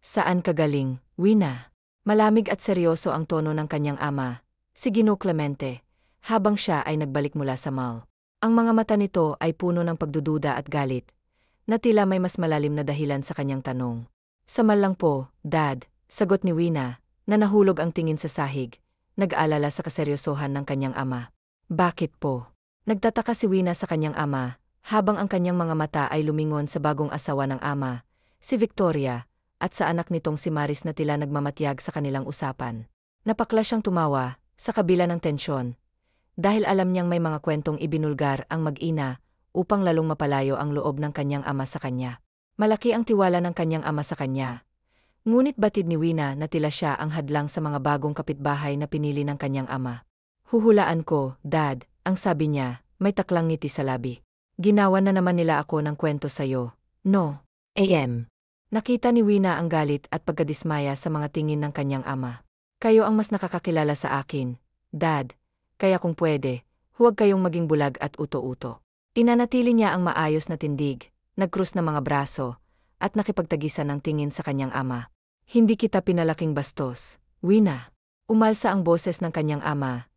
Saan ka galing, Wina? Malamig at seryoso ang tono ng kanyang ama, si Gino Clemente, habang siya ay nagbalik mula sa mall. Ang mga mata nito ay puno ng pagdududa at galit, na tila may mas malalim na dahilan sa kanyang tanong. Sa mall lang po, Dad, sagot ni Wina, na nahulog ang tingin sa sahig, nag-alala sa kaseryosohan ng kanyang ama. Bakit po? Nagtataka si Wina sa kanyang ama, habang ang kanyang mga mata ay lumingon sa bagong asawa ng ama, si Victoria, at sa anak nitong si Maris na tila nagmamatyag sa kanilang usapan. Napakla siyang tumawa, sa kabila ng tensyon, dahil alam niyang may mga kwentong ibinulgar ang mag-ina upang lalong mapalayo ang loob ng kanyang ama sa kanya. Malaki ang tiwala ng kanyang ama sa kanya. Ngunit batid ni Wina na tila siya ang hadlang sa mga bagong kapitbahay na pinili ng kanyang ama. Huhulaan ko, Dad, ang sabi niya, may taklang ngiti sa labi. Ginawan na naman nila ako ng kwento sa'yo. No. AM. Nakita ni Wina ang galit at pagkadismaya sa mga tingin ng kanyang ama. Kayo ang mas nakakakilala sa akin, Dad, kaya kung pwede, huwag kayong maging bulag at uto-uto. Inanatili niya ang maayos na tindig, nagkrus na mga braso, at nakipagtagisan ng tingin sa kanyang ama. Hindi kita pinalaking bastos, Wina. Umalsa ang boses ng kanyang ama.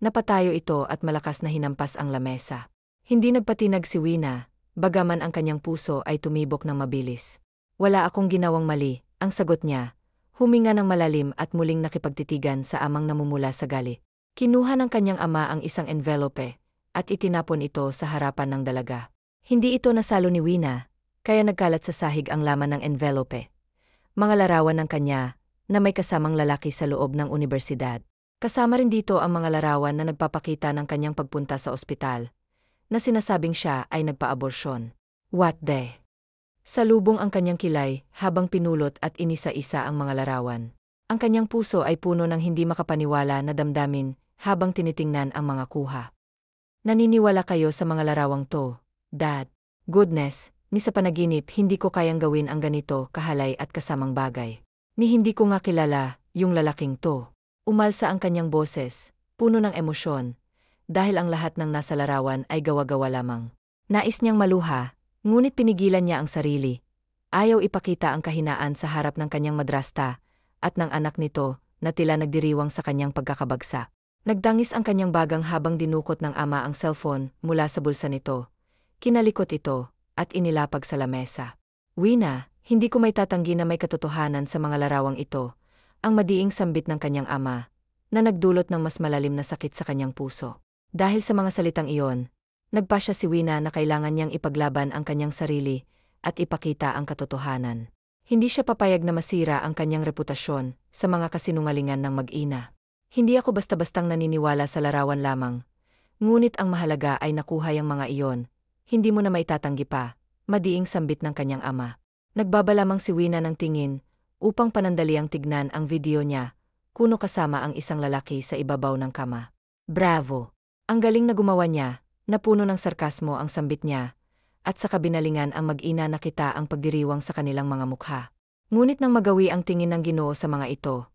Napatayo ito at malakas na hinampas ang lamesa. Hindi nagpatinag si Wina, bagaman ang kanyang puso ay tumibok ng mabilis. Wala akong ginawang mali, ang sagot niya. Huminga ng malalim at muling nakipagtitigan sa amang namumula sa galit. Kinuha ng kanyang ama ang isang envelope, at itinapon ito sa harapan ng dalaga. Hindi ito nasalo ni Wina, kaya nagkalat sa sahig ang laman ng envelope. Mga larawan ng kanya, na may kasamang lalaki sa loob ng unibersidad. Kasama rin dito ang mga larawan na nagpapakita ng kanyang pagpunta sa ospital, na sinasabing siya ay nagpa-aborsyon. What the? Salubong ang kanyang kilay habang pinulot at inisa-isa ang mga larawan. Ang kanyang puso ay puno ng hindi makapaniwala na damdamin habang tinitingnan ang mga kuha. Naniniwala kayo sa mga larawang to, Dad? Goodness, ni sa panaginip hindi ko kayang gawin ang ganito kahalay at kasamang bagay. Ni hindi ko nga kilala yung lalaking to. Umalsa ang kanyang boses, puno ng emosyon, dahil ang lahat ng nasa larawan ay gawa-gawa lamang. Nais niyang maluha, ngunit pinigilan niya ang sarili. Ayaw ipakita ang kahinaan sa harap ng kanyang madrasta at ng anak nito na tila nagdiriwang sa kanyang pagkakabagsak. Nagdangis ang kanyang bagang habang dinukot ng ama ang cellphone mula sa bulsa nito. Kinalikot ito at inilapag sa lamesa. Wina, hindi ko may tatanggi na may katotohanan sa mga larawang ito, ang madiing sambit ng kanyang ama, na nagdulot ng mas malalim na sakit sa kanyang puso. Dahil sa mga salitang iyon, nagpasya si Wina na kailangan niyang ipaglaban ang kanyang sarili at ipakita ang katotohanan. Hindi siya papayag na masira ang kanyang reputasyon sa mga kasinungalingan ng mag-ina. Hindi ako basta-bastang naniniwala sa larawan lamang. Ngunit ang mahalaga ay nakuha yung mga iyon. Hindi mo na maitatanggi pa, madiing sambit ng kanyang ama. Nagbaba lamang si Wina ng tingin upang panandaliang tignan ang video niya, kuno kasama ang isang lalaki sa ibabaw ng kama. Bravo! Ang galing na gumawa niya, napuno ng sarkasmo ang sambit niya, at sa kabinalingan ang mag-ina nakita ang pagdiriwang sa kanilang mga mukha. Ngunit nang magawi ang tingin ng Ginoo sa mga ito,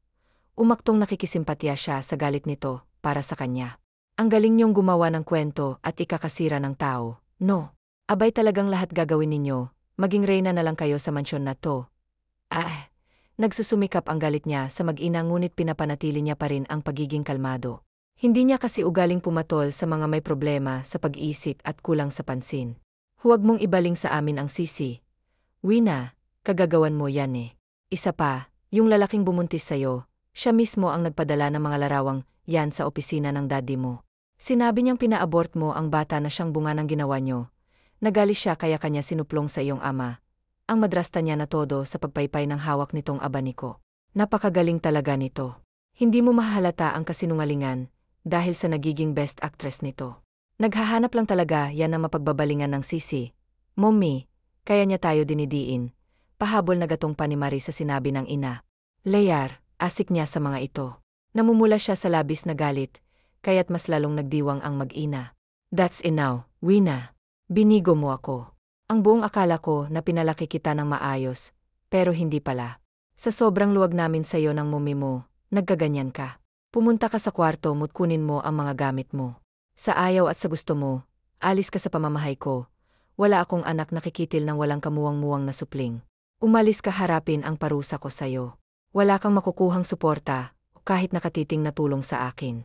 umaktong nakikisimpatya siya sa galit nito para sa kanya. Ang galing niyong gumawa ng kwento at ikakasira ng tao, no? Abay talagang lahat gagawin ninyo, maging reyna na lang kayo sa mansyon na to. Nagsusumikap ang galit niya sa mag-ina ngunit pinapanatili niya pa rin ang pagiging kalmado. Hindi niya kasi ugaling pumatol sa mga may problema sa pag-iisip at kulang sa pansin. Huwag mong ibaling sa amin ang sisi. Wina, kagagawan mo yan eh. Isa pa, yung lalaking bumuntis sa'yo, siya mismo ang nagpadala ng mga larawang yan sa opisina ng daddy mo. Sinabi niyang pina-abort mo ang bata na siyang bunga ng ginawa niyo. Nagali siya kaya kanya sinuplong sa iyong ama. Ang madrasta niya na todo sa pagpaypay ng hawak nitong abaniko. Napakagaling talaga nito. Hindi mo mahalata ang kasinungalingan dahil sa nagiging best actress nito. Naghahanap lang talaga yan ng mapagbabalingan ng sisi. Mommy, kaya niya tayo dinidiin. Pahabol na gatong pa ni Marie sa sinabi ng ina. Leyar, asik niya sa mga ito. Namumula siya sa labis na galit, kaya't mas lalong nagdiwang ang mag-ina. That's enough, Wina. Binigo mo ako. Ang buong akala ko na pinalaki kita ng maayos, pero hindi pala. Sa sobrang luwag namin sa'yo ng mommy mo, nagkaganyan ka. Pumunta ka sa kwarto mo't kunin mo ang mga gamit mo. Sa ayaw at sa gusto mo, alis ka sa pamamahay ko. Wala akong anak na kikitil ng walang kamuwang-muwang na supling. Umalis ka, harapin ang parusa ko sa'yo. Wala kang makukuhang suporta, kahit nakatiting na tulong sa akin.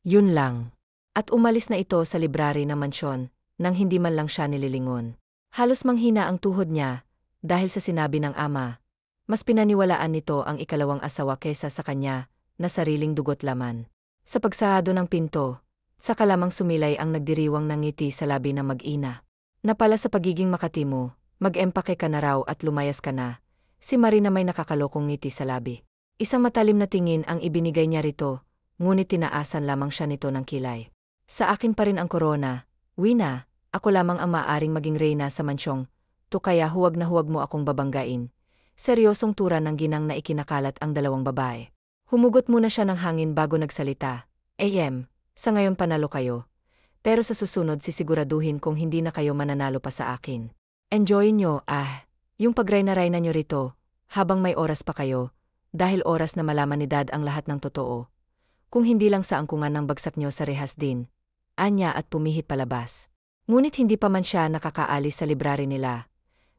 Yun lang. At umalis na ito sa library ng mansyon, nang hindi man lang siya nililingon. Halos manghina ang tuhod niya, dahil sa sinabi ng ama. Mas pinaniwalaan nito ang ikalawang asawa kaysa sa kanya, na sariling dugot laman. Sa pagsahado ng pinto, saka lamang sumilay ang nagdiriwang ng ngiti sa labi ng mag-ina. Napala sa pagiging makati mo, mag-empake ka na raw at lumayas ka na. Si Marie na may nakakalokong ngiti sa labi. Isang matalim na tingin ang ibinigay niya rito, ngunit tinaasan lamang siya nito ng kilay. Sa akin pa rin ang korona, Wina, ako lamang ang maaaring maging reyna sa mansyong, to kaya huwag na huwag mo akong babanggain. Seryosong tura ng ginang na ikinakalat ang dalawang babae. Humugot muna siya ng hangin bago nagsalita. Sa ngayon panalo kayo. Pero sa susunod sisiguraduhin kung hindi na kayo mananalo pa sa akin. Enjoy nyo, yung pagray-na-ray na nyo rito, habang may oras pa kayo, dahil oras na malaman ni Dad ang lahat ng totoo. Kung hindi lang sa angkungan ng bagsak nyo sa rehas din, anya at pumihit palabas. Ngunit hindi pa man siya nakakaalis sa library nila.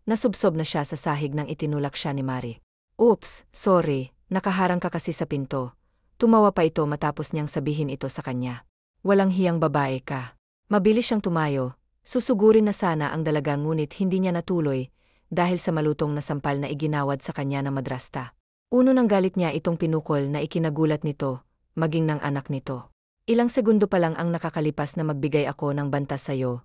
Nasubsob na siya sa sahig nang itinulak siya ni Marie. Oops, sorry, nakaharang ka kasi sa pinto. Tumawa pa ito matapos niyang sabihin ito sa kanya. Walang hiyang babae ka. Mabilis siyang tumayo, susugurin na sana ang dalaga ngunit hindi niya natuloy dahil sa malutong na sampal na iginawad sa kanya ng madrasta. Uno ng galit niya itong pinukol na ikinagulat nito, maging ng anak nito. Ilang segundo pa lang ang nakakalipas na magbigay ako ng bantas sa'yo.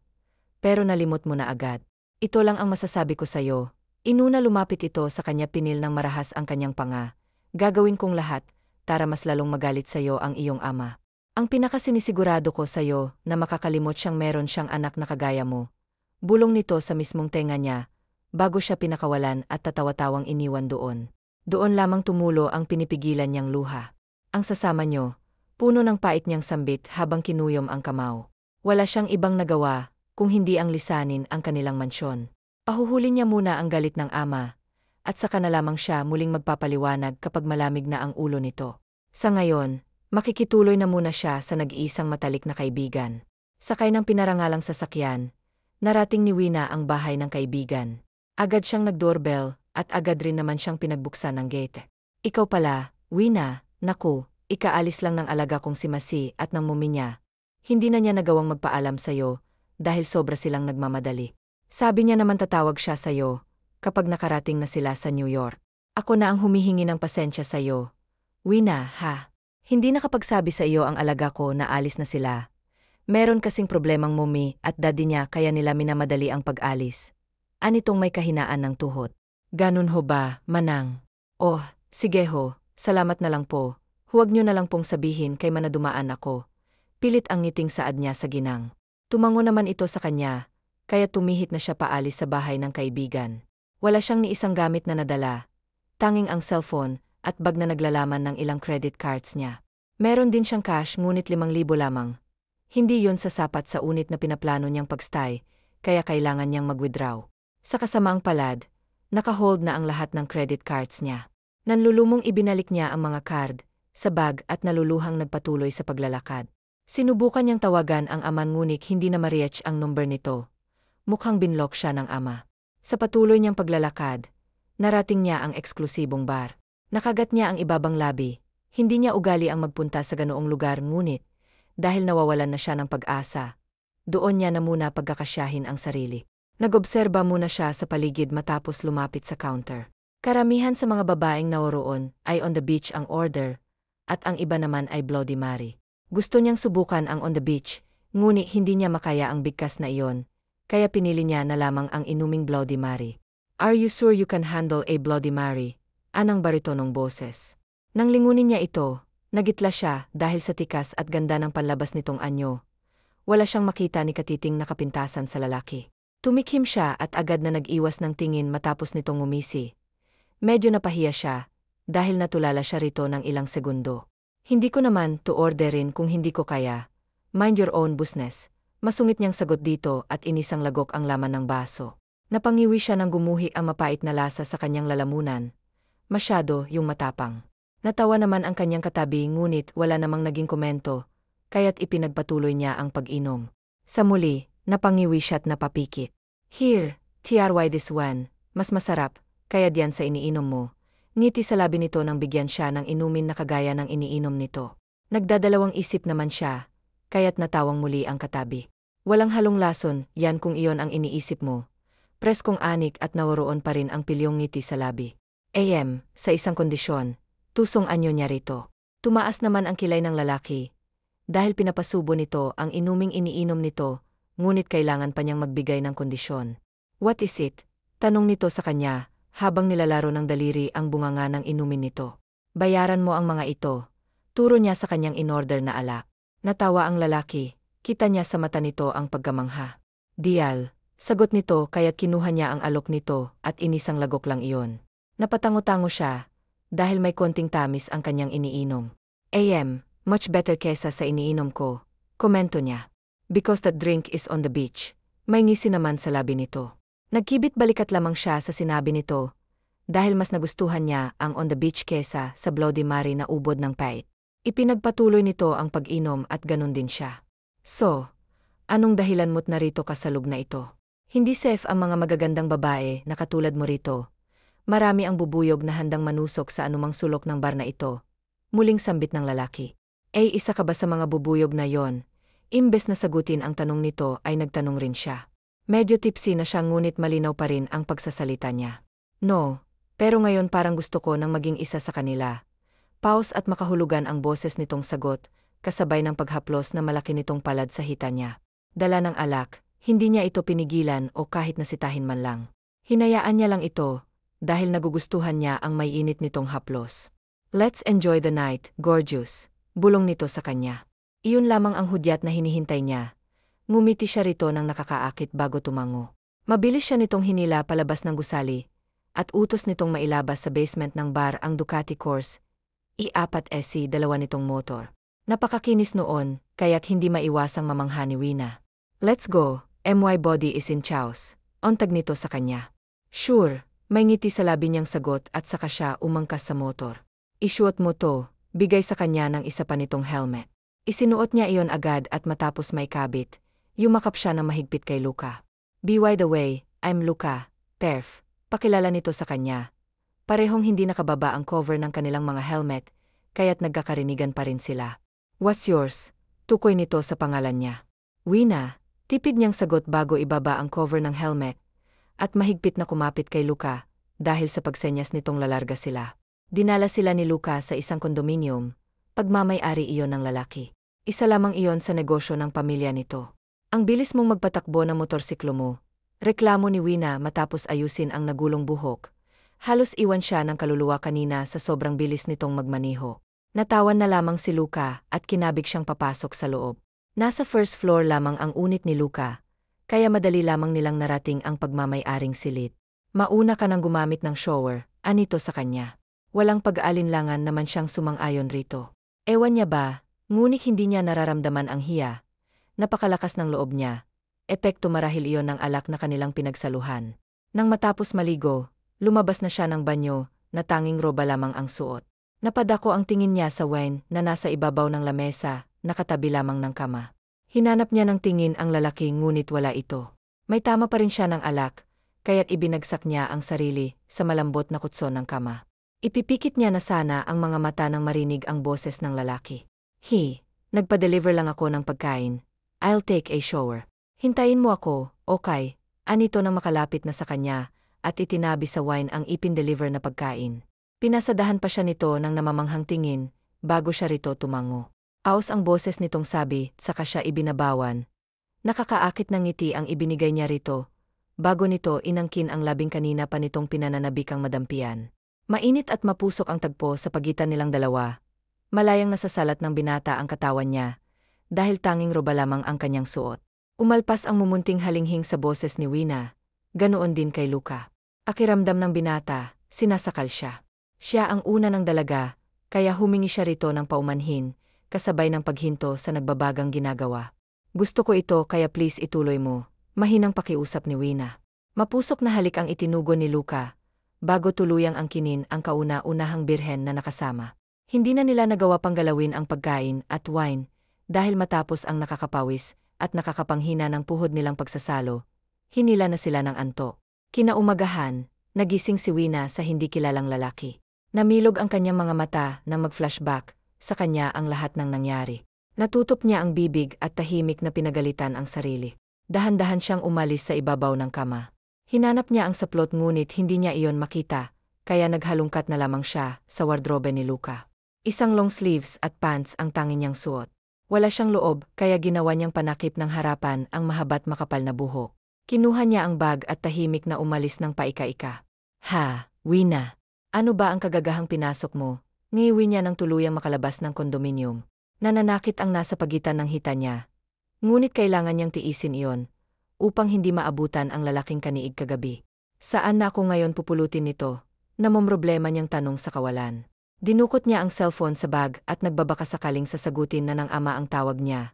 Pero nalimot mo na agad. Ito lang ang masasabi ko sa'yo. Inuna lumapit ito sa kanya, pinil ng marahas ang kanyang panga. Gagawin kong lahat, para mas lalong magalit sa'yo ang iyong ama. Ang pinakasinisigurado ko sa'yo na makakalimot siyang meron siyang anak na kagaya mo. Bulong nito sa mismong tenga niya, bago siya pinakawalan at tatawa-tawang iniwan doon. Doon lamang tumulo ang pinipigilan niyang luha. Ang sasama niyo, puno ng pait niyang sambit habang kinuyom ang kamao. Wala siyang ibang nagawa, kung hindi ang lisanin ang kanilang mansyon. Pahuhulin niya muna ang galit ng ama, at saka na lamang siya muling magpapaliwanag kapag malamig na ang ulo nito. Sa ngayon, makikituloy na muna siya sa nag-iisang matalik na kaibigan. Sakay ng pinarangalang sasakyan, narating ni Wina ang bahay ng kaibigan. Agad siyang nag-doorbell, at agad rin naman siyang pinagbuksan ng gate. Ikaw pala, Wina, naku, ikaalis lang ng alaga kong si Masi at ng mumi niya. Hindi na niya nagawang magpaalam sa'yo, dahil sobra silang nagmamadali. Sabi niya naman tatawag siya sa'yo, kapag nakarating na sila sa New York. Ako na ang humihingi ng pasensya sa'yo. Wina, ha? Hindi nakapagsabi sa iyo ang alaga ko na alis na sila. Meron kasing problemang mumi at daddy niya kaya nila minamadali ang pag-alis. Anitong may kahinaan ng tuhod. Ganun ho ba, manang? Oh, sige ho, salamat na lang po. Huwag niyo na lang pong sabihin kay manadumaan ako. Pilit ang ngiting saad niya sa ginang. Tumango naman ito sa kanya, kaya tumihit na siya paalis sa bahay ng kaibigan. Wala siyang ni isang gamit na nadala. Tanging ang cellphone at bag na naglalaman ng ilang credit cards niya. Meron din siyang cash ngunit 5,000 lamang. Hindi yon sasapat sa unit na pinaplano niyang pagstay, kaya kailangan niyang mag-withdraw. Sa kasamaang palad, naka-hold na ang lahat ng credit cards niya. Nanlulumong ibinalik niya ang mga card sa bag at naluluhang nagpatuloy sa paglalakad. Sinubukan niyang tawagan ang ama ngunit hindi na ma-reach ang number nito. Mukhang binlock siya ng ama. Sa patuloy niyang paglalakad, narating niya ang eksklusibong bar. Nakagat niya ang ibabang labi. Hindi niya ugali ang magpunta sa ganoong lugar ngunit, dahil nawawalan na siya ng pag-asa, doon niya na muna pagkakasyahin ang sarili. Nag-obserba muna siya sa paligid matapos lumapit sa counter. Karamihan sa mga babaeng naroroon ay on the beach ang order, at ang iba naman ay Bloody Mary. Gusto niyang subukan ang on the beach, ngunit hindi niya makaya ang bigkas na iyon, kaya pinili niya na lamang ang inuming Bloody Mary. Are you sure you can handle a Bloody Mary? Anang baritonong boses. Nang lingunin niya ito, nagitla siya dahil sa tikas at ganda ng panlabas nitong anyo. Wala siyang makita ni katiting na kapintasan sa lalaki. Tumikhim siya at agad na nag-iwas ng tingin matapos nitong ngumisi. Medyo napahiya siya, dahil natulala siya rito ng ilang segundo. Hindi ko naman to orderin kung hindi ko kaya. Mind your own business. Masungit niyang sagot dito at inisang lagok ang laman ng baso. Napangiwi siya nang gumuhi ang mapait na lasa sa kanyang lalamunan. Masyado yung matapang. Natawa naman ang kanyang katabi ngunit wala namang naging komento, kaya't ipinagpatuloy niya ang pag-inom. Sa muli, napangiwi siya at napapikit. Here, try this one, mas masarap, kaya diyan sa iniinom mo. Ngiti sa labi nito nang bigyan siya ng inumin na kagaya ng iniinom nito. Nagdadalawang isip naman siya, kaya't natawang muli ang katabi. Walang halong lason, yan kung iyon ang iniisip mo. Preskong anik at nawaroon pa rin ang pilyong ngiti sa labi. Sa isang kondisyon, tusong anyo niya rito. Tumaas naman ang kilay ng lalaki. Dahil pinapasubo nito ang inuming iniinom nito, ngunit kailangan pa niyang magbigay ng kondisyon. What is it? Tanong nito sa kanya, habang nilalaro ng daliri ang bunganga ng inumin nito. Bayaran mo ang mga ito. Turo niya sa kanyang inorder na alak. Natawa ang lalaki, kita niya sa mata nito ang pagkamangha. Dial, sagot nito kaya't kinuha niya ang alok nito at inisang lagok lang iyon. Napatango-tango siya, dahil may konting tamis ang kanyang iniinom. Much better kesa sa iniinom ko, komento niya. Because that drink is on the beach. May ngisi naman sa labi nito. Nagkibit balikat lamang siya sa sinabi nito, dahil mas nagustuhan niya ang on the beach kesa sa Bloody Mary na ubod ng pait. Ipinagpatuloy nito ang pag-inom at ganun din siya. So, anong dahilan mo't narito ka sa lug na ito? Hindi safe ang mga magagandang babae na katulad mo rito. Marami ang bubuyog na handang manusok sa anumang sulok ng bar na ito. Muling sambit ng lalaki. Isa ka ba sa mga bubuyog na yon? Imbes na sagutin ang tanong nito ay nagtanong rin siya. Medyo tipsy na siya ngunit malinaw pa rin ang pagsasalita niya. No, pero ngayon parang gusto ko nang maging isa sa kanila. Pause at makahulugan ang boses nitong sagot, kasabay ng paghaplos na malaki nitong palad sa hita niya. Dala ng alak, hindi niya ito pinigilan o kahit nasitahin man lang. Hinayaan niya lang ito, dahil nagugustuhan niya ang may init nitong haplos. Let's enjoy the night, gorgeous. Bulong nito sa kanya. Iyon lamang ang hudyat na hinihintay niya. Ngumiti siya rito nang nakakaakit bago tumango. Mabilis siya nitong hinila palabas ng gusali, at utos nitong mailabas sa basement ng bar ang Ducati Course E4 dalawa nitong motor. Napakakinis noon, kaya't hindi maiwasang mamangha ni Wina. Let's go, my body is in chaos. Ontag nito sa kanya. Sure. May ngiti sa labi niyang sagot at saka siya umangkas sa motor. Isuot mo to, bigay sa kanya ng isa pa nitong helmet. Isinuot niya iyon agad at matapos may kabit, yumakap siya ng mahigpit kay Luca. By the way, I'm Luca, perf, pakilala nito sa kanya. Parehong hindi nakababa ang cover ng kanilang mga helmet, kaya't nagkakarinigan pa rin sila. What's yours? Tukoy nito sa pangalan niya. Wina, tipid niyang sagot bago ibaba ang cover ng helmet. At mahigpit na kumapit kay Luca, dahil sa pagsenyas nitong lalarga sila. Dinala sila ni Luca sa isang kondominium, pagmamay-ari iyon ng lalaki. Isa lamang iyon sa negosyo ng pamilya nito. Ang bilis mong magpatakbo ng motorsiklo mo. Reklamo ni Wina matapos ayusin ang nagulong buhok. Halos iwan siya ng kaluluwa kanina sa sobrang bilis nitong magmaneho. Natawan na lamang si Luca at kinabig siyang papasok sa loob. Nasa first floor lamang ang unit ni Luca. Kaya madali lamang nilang narating ang pagmamay-aring silid. Mauna ka nang gumamit ng shower, anito sa kanya. Walang pag-aalinlangan naman siyang sumang-ayon rito. Ewan niya ba, ngunit hindi niya nararamdaman ang hiya. Napakalakas ng loob niya. Epekto marahil iyon ng alak na kanilang pinagsaluhan. Nang matapos maligo, lumabas na siya ng banyo, na tanging roba lamang ang suot. Napadako ang tingin niya sa wine na nasa ibabaw ng lamesa, nakatabi lamang ng kama. Hinanap niya ng tingin ang lalaki ngunit wala ito. May tama pa rin siya ng alak, kaya't ibinagsak niya ang sarili sa malambot na kutson ng kama. Ipipikit niya na sana ang mga mata nang marinig ang boses ng lalaki. Nagpa-deliver lang ako ng pagkain. I'll take a shower. Hintayin mo ako, okay? Anito nang makalapit na sa kanya, at itinabi sa wine ang ipin-deliver na pagkain. Pinasadahan pa siya nito ng namamanghang tingin, bago siya rito tumango. Aos ang boses nitong sabi, saka siya ibinabawan. Nakakaakit ng ngiti ang ibinigay niya rito. Bago nito inangkin ang labing kanina pa nitong pinananabikang madampian. Mainit at mapusok ang tagpo sa pagitan nilang dalawa. Malayang nasasalat ng binata ang katawan niya, dahil tanging roba lamang ang kanyang suot. Umalpas ang mumunting halinghing sa boses ni Wina, ganoon din kay Luca. Pakiramdam ng binata, sinasakal siya. Siya ang una ng dalaga, kaya humingi siya rito ng paumanhin, kasabay ng paghinto sa nagbabagang ginagawa. Gusto ko ito kaya please ituloy mo, mahinang pakiusap ni Wina. Mapusok na halik ang itinugon ni Luca, bago tuluyang angkinin ang kauna-unahang birhen na nakasama. Hindi na nila nagawa pang galawin ang pagkain at wine, dahil matapos ang nakakapawis at nakakapanghina ng puhod nilang pagsasalo, hinila na sila ng antok. Kinaumagahan, nagising si Wina sa hindi kilalang lalaki. Namilog ang kanyang mga mata nang mag-flashback sa kanya ang lahat ng nangyari. Natutop niya ang bibig at tahimik na pinagalitan ang sarili. Dahan-dahan siyang umalis sa ibabaw ng kama. Hinanap niya ang saplot ngunit hindi niya iyon makita, kaya naghalungkat na lamang siya sa wardrobe ni Luca. Isang long sleeves at pants ang tanging niyang suot. Wala siyang loob, kaya ginawa niyang panakip ng harapan ang mahabat makapal na buhok. Kinuha niya ang bag at tahimik na umalis ng paika-ika. Ha, Wina. Ano ba ang kagagahang pinasok mo? Ngiwi niya nang tuluyang makalabas ng kondominium. Nananakit ang nasa pagitan ng hita niya. Ngunit kailangan niyang tiisin iyon, upang hindi maabutan ang lalaking kaniig kagabi. Saan na ako ngayon pupulutin nito? Namomroblema niyang tanong sa kawalan. Dinukot niya ang cellphone sa bag at nagbabaka sakaling sasagutin na ng ama ang tawag niya.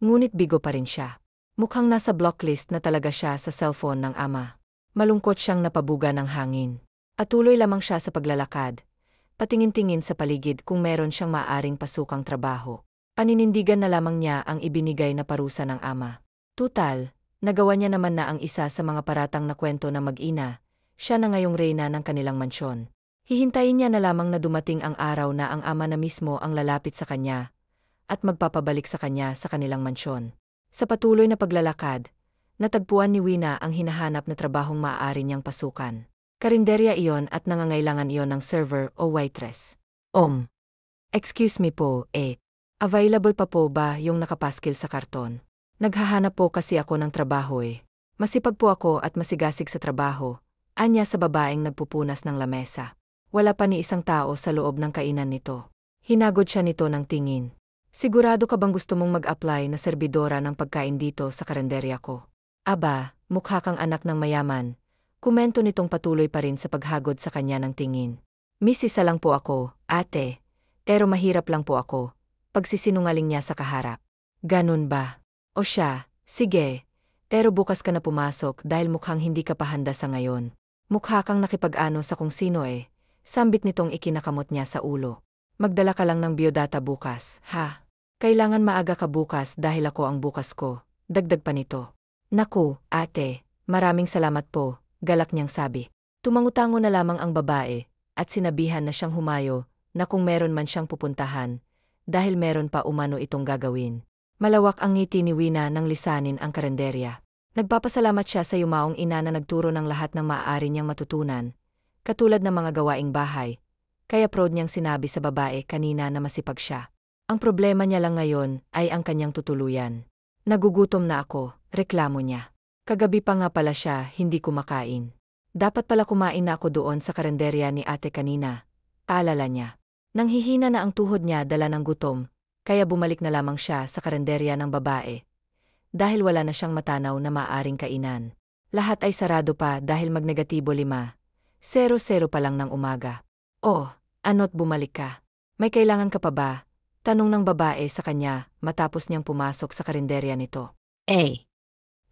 Ngunit bigo pa rin siya. Mukhang nasa blocklist na talaga siya sa cellphone ng ama. Malungkot siyang napabuga ng hangin. At tuloy lamang siya sa paglalakad. Patingin-tingin sa paligid kung meron siyang maaaring pasukang trabaho. Paninindigan na lamang niya ang ibinigay na parusa ng ama. Tutal, nagawa niya naman na ang isa sa mga paratang na kwento na mag-ina. Siya na ngayong reyna ng kanilang mansyon. Hihintayin niya na lamang na dumating ang araw na ang ama na mismo ang lalapit sa kanya at magpapabalik sa kanya sa kanilang mansyon. Sa patuloy na paglalakad, natagpuan ni Wina ang hinahanap na trabahong maaari niyang pasukan. Karinderya iyon at nangangailangan iyon ng server o waitress. Excuse me po, available pa po ba yung nakapaskil sa karton? Naghahanap po kasi ako ng trabaho Masipag po ako at masigasig sa trabaho, anya sa babaeng nagpupunas ng lamesa. Wala pa ni isang tao sa loob ng kainan nito. Hinagod siya nito ng tingin. Sigurado ka bang gusto mong mag-apply na serbidora ng pagkain dito sa karinderya ko? Aba, mukha kang anak ng mayaman. Komento nitong patuloy pa rin sa paghagod sa kanya ng tingin. Miss, isa lang po ako, ate. Pero mahirap lang po ako. Pagsisinungaling niya sa kaharap. Ganun ba? O siya, sige. Pero bukas ka na pumasok dahil mukhang hindi ka pa handa sa ngayon. Mukha kang nakipag-ano sa kung sino Sambit nitong ikinakamot niya sa ulo. Magdala ka lang ng biodata bukas, ha? Kailangan maaga ka bukas dahil ako ang bukas ko. Dagdag pa nito. Naku, ate, maraming salamat po, galak niyang sabi. Tumangutango na lamang ang babae, at sinabihan na siyang humayo, na kung meron man siyang pupuntahan, dahil meron pa umano itong gagawin. Malawak ang ngiti ni Wina nang lisanin ang karinderya. Nagpapasalamat siya sa yumaong ina na nagturo ng lahat ng maaari niyang matutunan, katulad ng mga gawaing bahay, kaya proud niyang sinabi sa babae kanina na masipag siya. Ang problema niya lang ngayon ay ang kanyang tutuluyan. Nagugutom na ako, reklamo niya. Kagabi pa nga pala siya hindi kumakain. Dapat pala kumain na ako doon sa karinderya ni ate kanina, alala niya. Nanghihina na ang tuhod niya dala ng gutom, kaya bumalik na lamang siya sa karinderya ng babae. Dahil wala na siyang matanaw na maaring kainan. Lahat ay sarado pa dahil magnegatibo 5:00 pa lang ng umaga. Oh, ano't bumalik ka? May kailangan ka pa ba? Tanong ng babae sa kanya matapos niyang pumasok sa karinderya nito.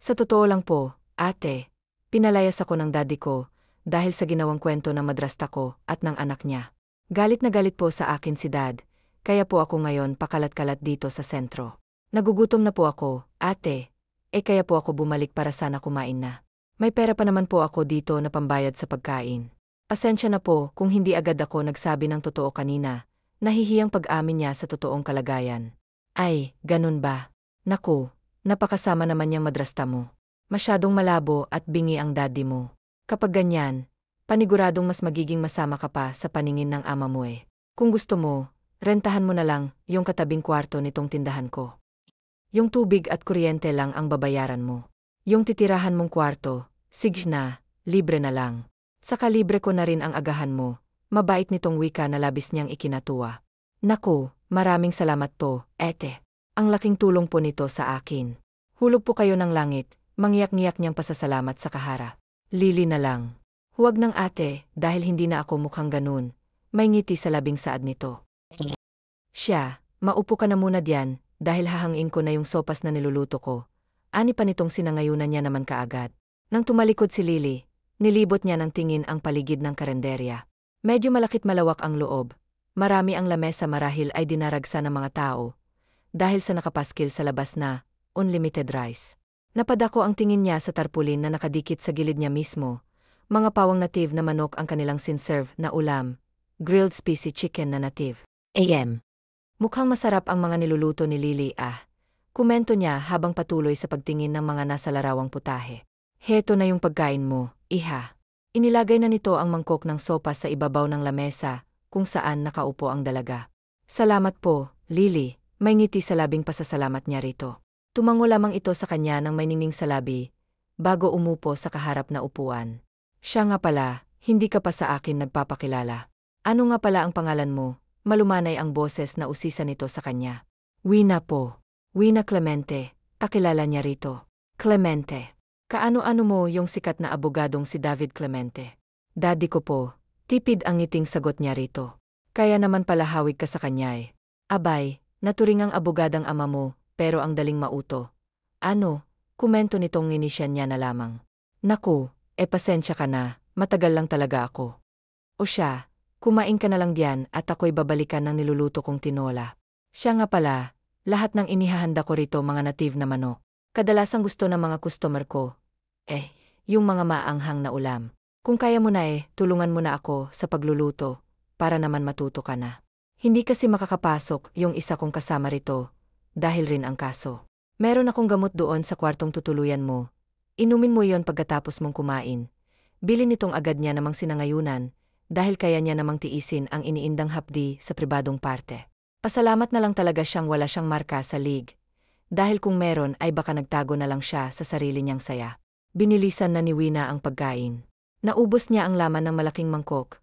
Sa totoo lang po, ate, pinalayas ako ng daddy ko dahil sa ginawang kwento ng madrasta ko at ng anak niya. Galit na galit po sa akin si dad, kaya po ako ngayon pakalat-kalat dito sa sentro. Nagugutom na po ako, ate, kaya po ako bumalik para sana kumain na. May pera pa naman po ako dito na pambayad sa pagkain. Pasensya na po kung hindi agad ako nagsabi ng totoo kanina, nahihiyang pag-amin niya sa totoong kalagayan. Ay, ganun ba? Naku, napakasama naman niyang madrasta mo. Masyadong malabo at bingi ang daddy mo. Kapag ganyan, paniguradong mas magiging masama ka pa sa paningin ng ama mo Kung gusto mo, rentahan mo na lang yung katabing kwarto nitong tindahan ko. Yung tubig at kuryente lang ang babayaran mo. Yung titirahan mong kwarto, sige na, libre na lang. Saka libre ko na rin ang agahan mo, mabait nitong wika na labis niyang ikinatuwa. Naku, maraming salamat po, ete. Ang laking tulong po nito sa akin. Hulog po kayo ng langit, mangyak-ngiyak niyang pasasalamat sa kahara. Lili na lang. Huwag ng ate, dahil hindi na ako mukhang ganun. May ngiti sa labing saad nito. Siya, maupo ka na muna diyan, dahil hahangin ko na yung sopas na niluluto ko. Ani pa nitong sinangayunan niya naman kaagad. Nang tumalikod si Lily, nilibot niya ng tingin ang paligid ng karenderya. Medyo malakit malawak ang loob. Marami ang lamesa marahil ay dinaragsa ng mga tao. Dahil sa nakapaskil sa labas na, unlimited rice. Napadako ang tingin niya sa tarpulin na nakadikit sa gilid niya mismo. Mga pawang native na manok ang kanilang sinserve na ulam, grilled spicy chicken na native. AM. Mukhang masarap ang mga niluluto ni Lily Komento niya habang patuloy sa pagtingin ng mga nasa larawang putahe. Heto na yung pagkain mo, iha. Inilagay na nito ang mangkok ng sopa sa ibabaw ng lamesa, kung saan nakaupo ang dalaga. Salamat po, Lily, may ngiti sa labing pasasalamat niya rito. Tumango lamang ito sa kanya ng may ningning sa labi, bago umupo sa kaharap na upuan. Siya nga pala, hindi ka pa sa akin nagpapakilala. Ano nga pala ang pangalan mo? Malumanay ang boses na usisa nito sa kanya. Wina po. Wina Clemente, kakilala niya rito. Clemente. Kaano-ano mo yung sikat na abogadong si David Clemente? Daddy ko po, tipid ang ngiting sagot niya rito. Kaya naman pala hawig ka sa kanya eh. Abay, naturing ang abogadang ama mo, pero ang daling mauto. Ano? Komento nitong nginisyan niya na lamang. Naku, pasensya ka na, matagal lang talaga ako. O siya, kumain ka na lang diyan at ako'y babalikan ng niluluto kong tinola. Siya nga pala, lahat ng inihahanda ko rito mga native na manok. Kadalasang gusto ng mga customer ko. Yung mga maanghang na ulam. Kung kaya mo na tulungan mo na ako sa pagluluto, para naman matuto ka na. Hindi kasi makakapasok yung isa kong kasama rito, dahil rin ang kaso. Meron akong gamot doon sa kwartong tutuluyan mo. Inumin mo yon pagkatapos mong kumain. Bilin nitong agad niya namang sinangayunan, dahil kaya niya namang tiisin ang iniindang hapdi sa pribadong parte. Pasalamat na lang talaga siyang wala siyang marka sa league. Dahil kung meron ay baka nagtago na lang siya sa sarili niyang saya. Binilisan na ni Wina ang pagkain. Naubos niya ang laman ng malaking mangkok,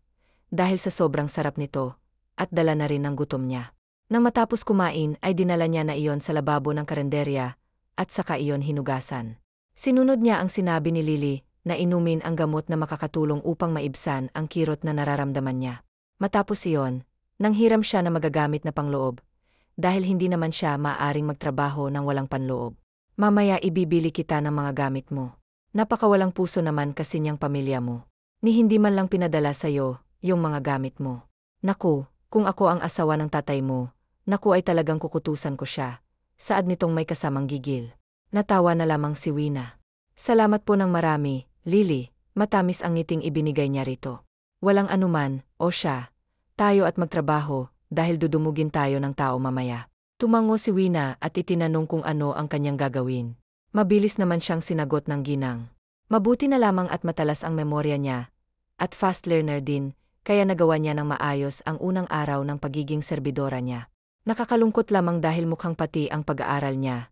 dahil sa sobrang sarap nito, at dala na rin ng gutom niya. Nang matapos kumain ay dinala niya na iyon sa lababo ng karenderya, at saka iyon hinugasan. Sinunod niya ang sinabi ni Lily, na inumin ang gamot na makakatulong upang maibsan ang kirot na nararamdaman niya. Matapos iyon, nanghiram siya na magagamit na pangloob, dahil hindi naman siya maaaring magtrabaho ng walang panloob. Mamaya ibibili kita ng mga gamit mo. Napakawalang puso naman kasi niyang pamilya mo. Ni hindi man lang pinadala sa'yo, yung mga gamit mo. Naku, kung ako ang asawa ng tatay mo, naku ay talagang kukutusan ko siya. Saad nitong may kasamang gigil. Natawa na lamang si Wina. Salamat po ng marami, Lily, matamis ang ngiting ibinigay niya rito. Walang anuman, o siya. Tayo at magtrabaho, dahil dudumugin tayo ng tao mamaya. Tumango si Wina at itinanong kung ano ang kanyang gagawin. Mabilis naman siyang sinagot ng ginang. Mabuti na lamang at matalas ang memorya niya, at fast learner din, kaya nagawa niya ng maayos ang unang araw ng pagiging serbidora niya. Nakakalungkot lamang dahil mukhang pati ang pag-aaral niya,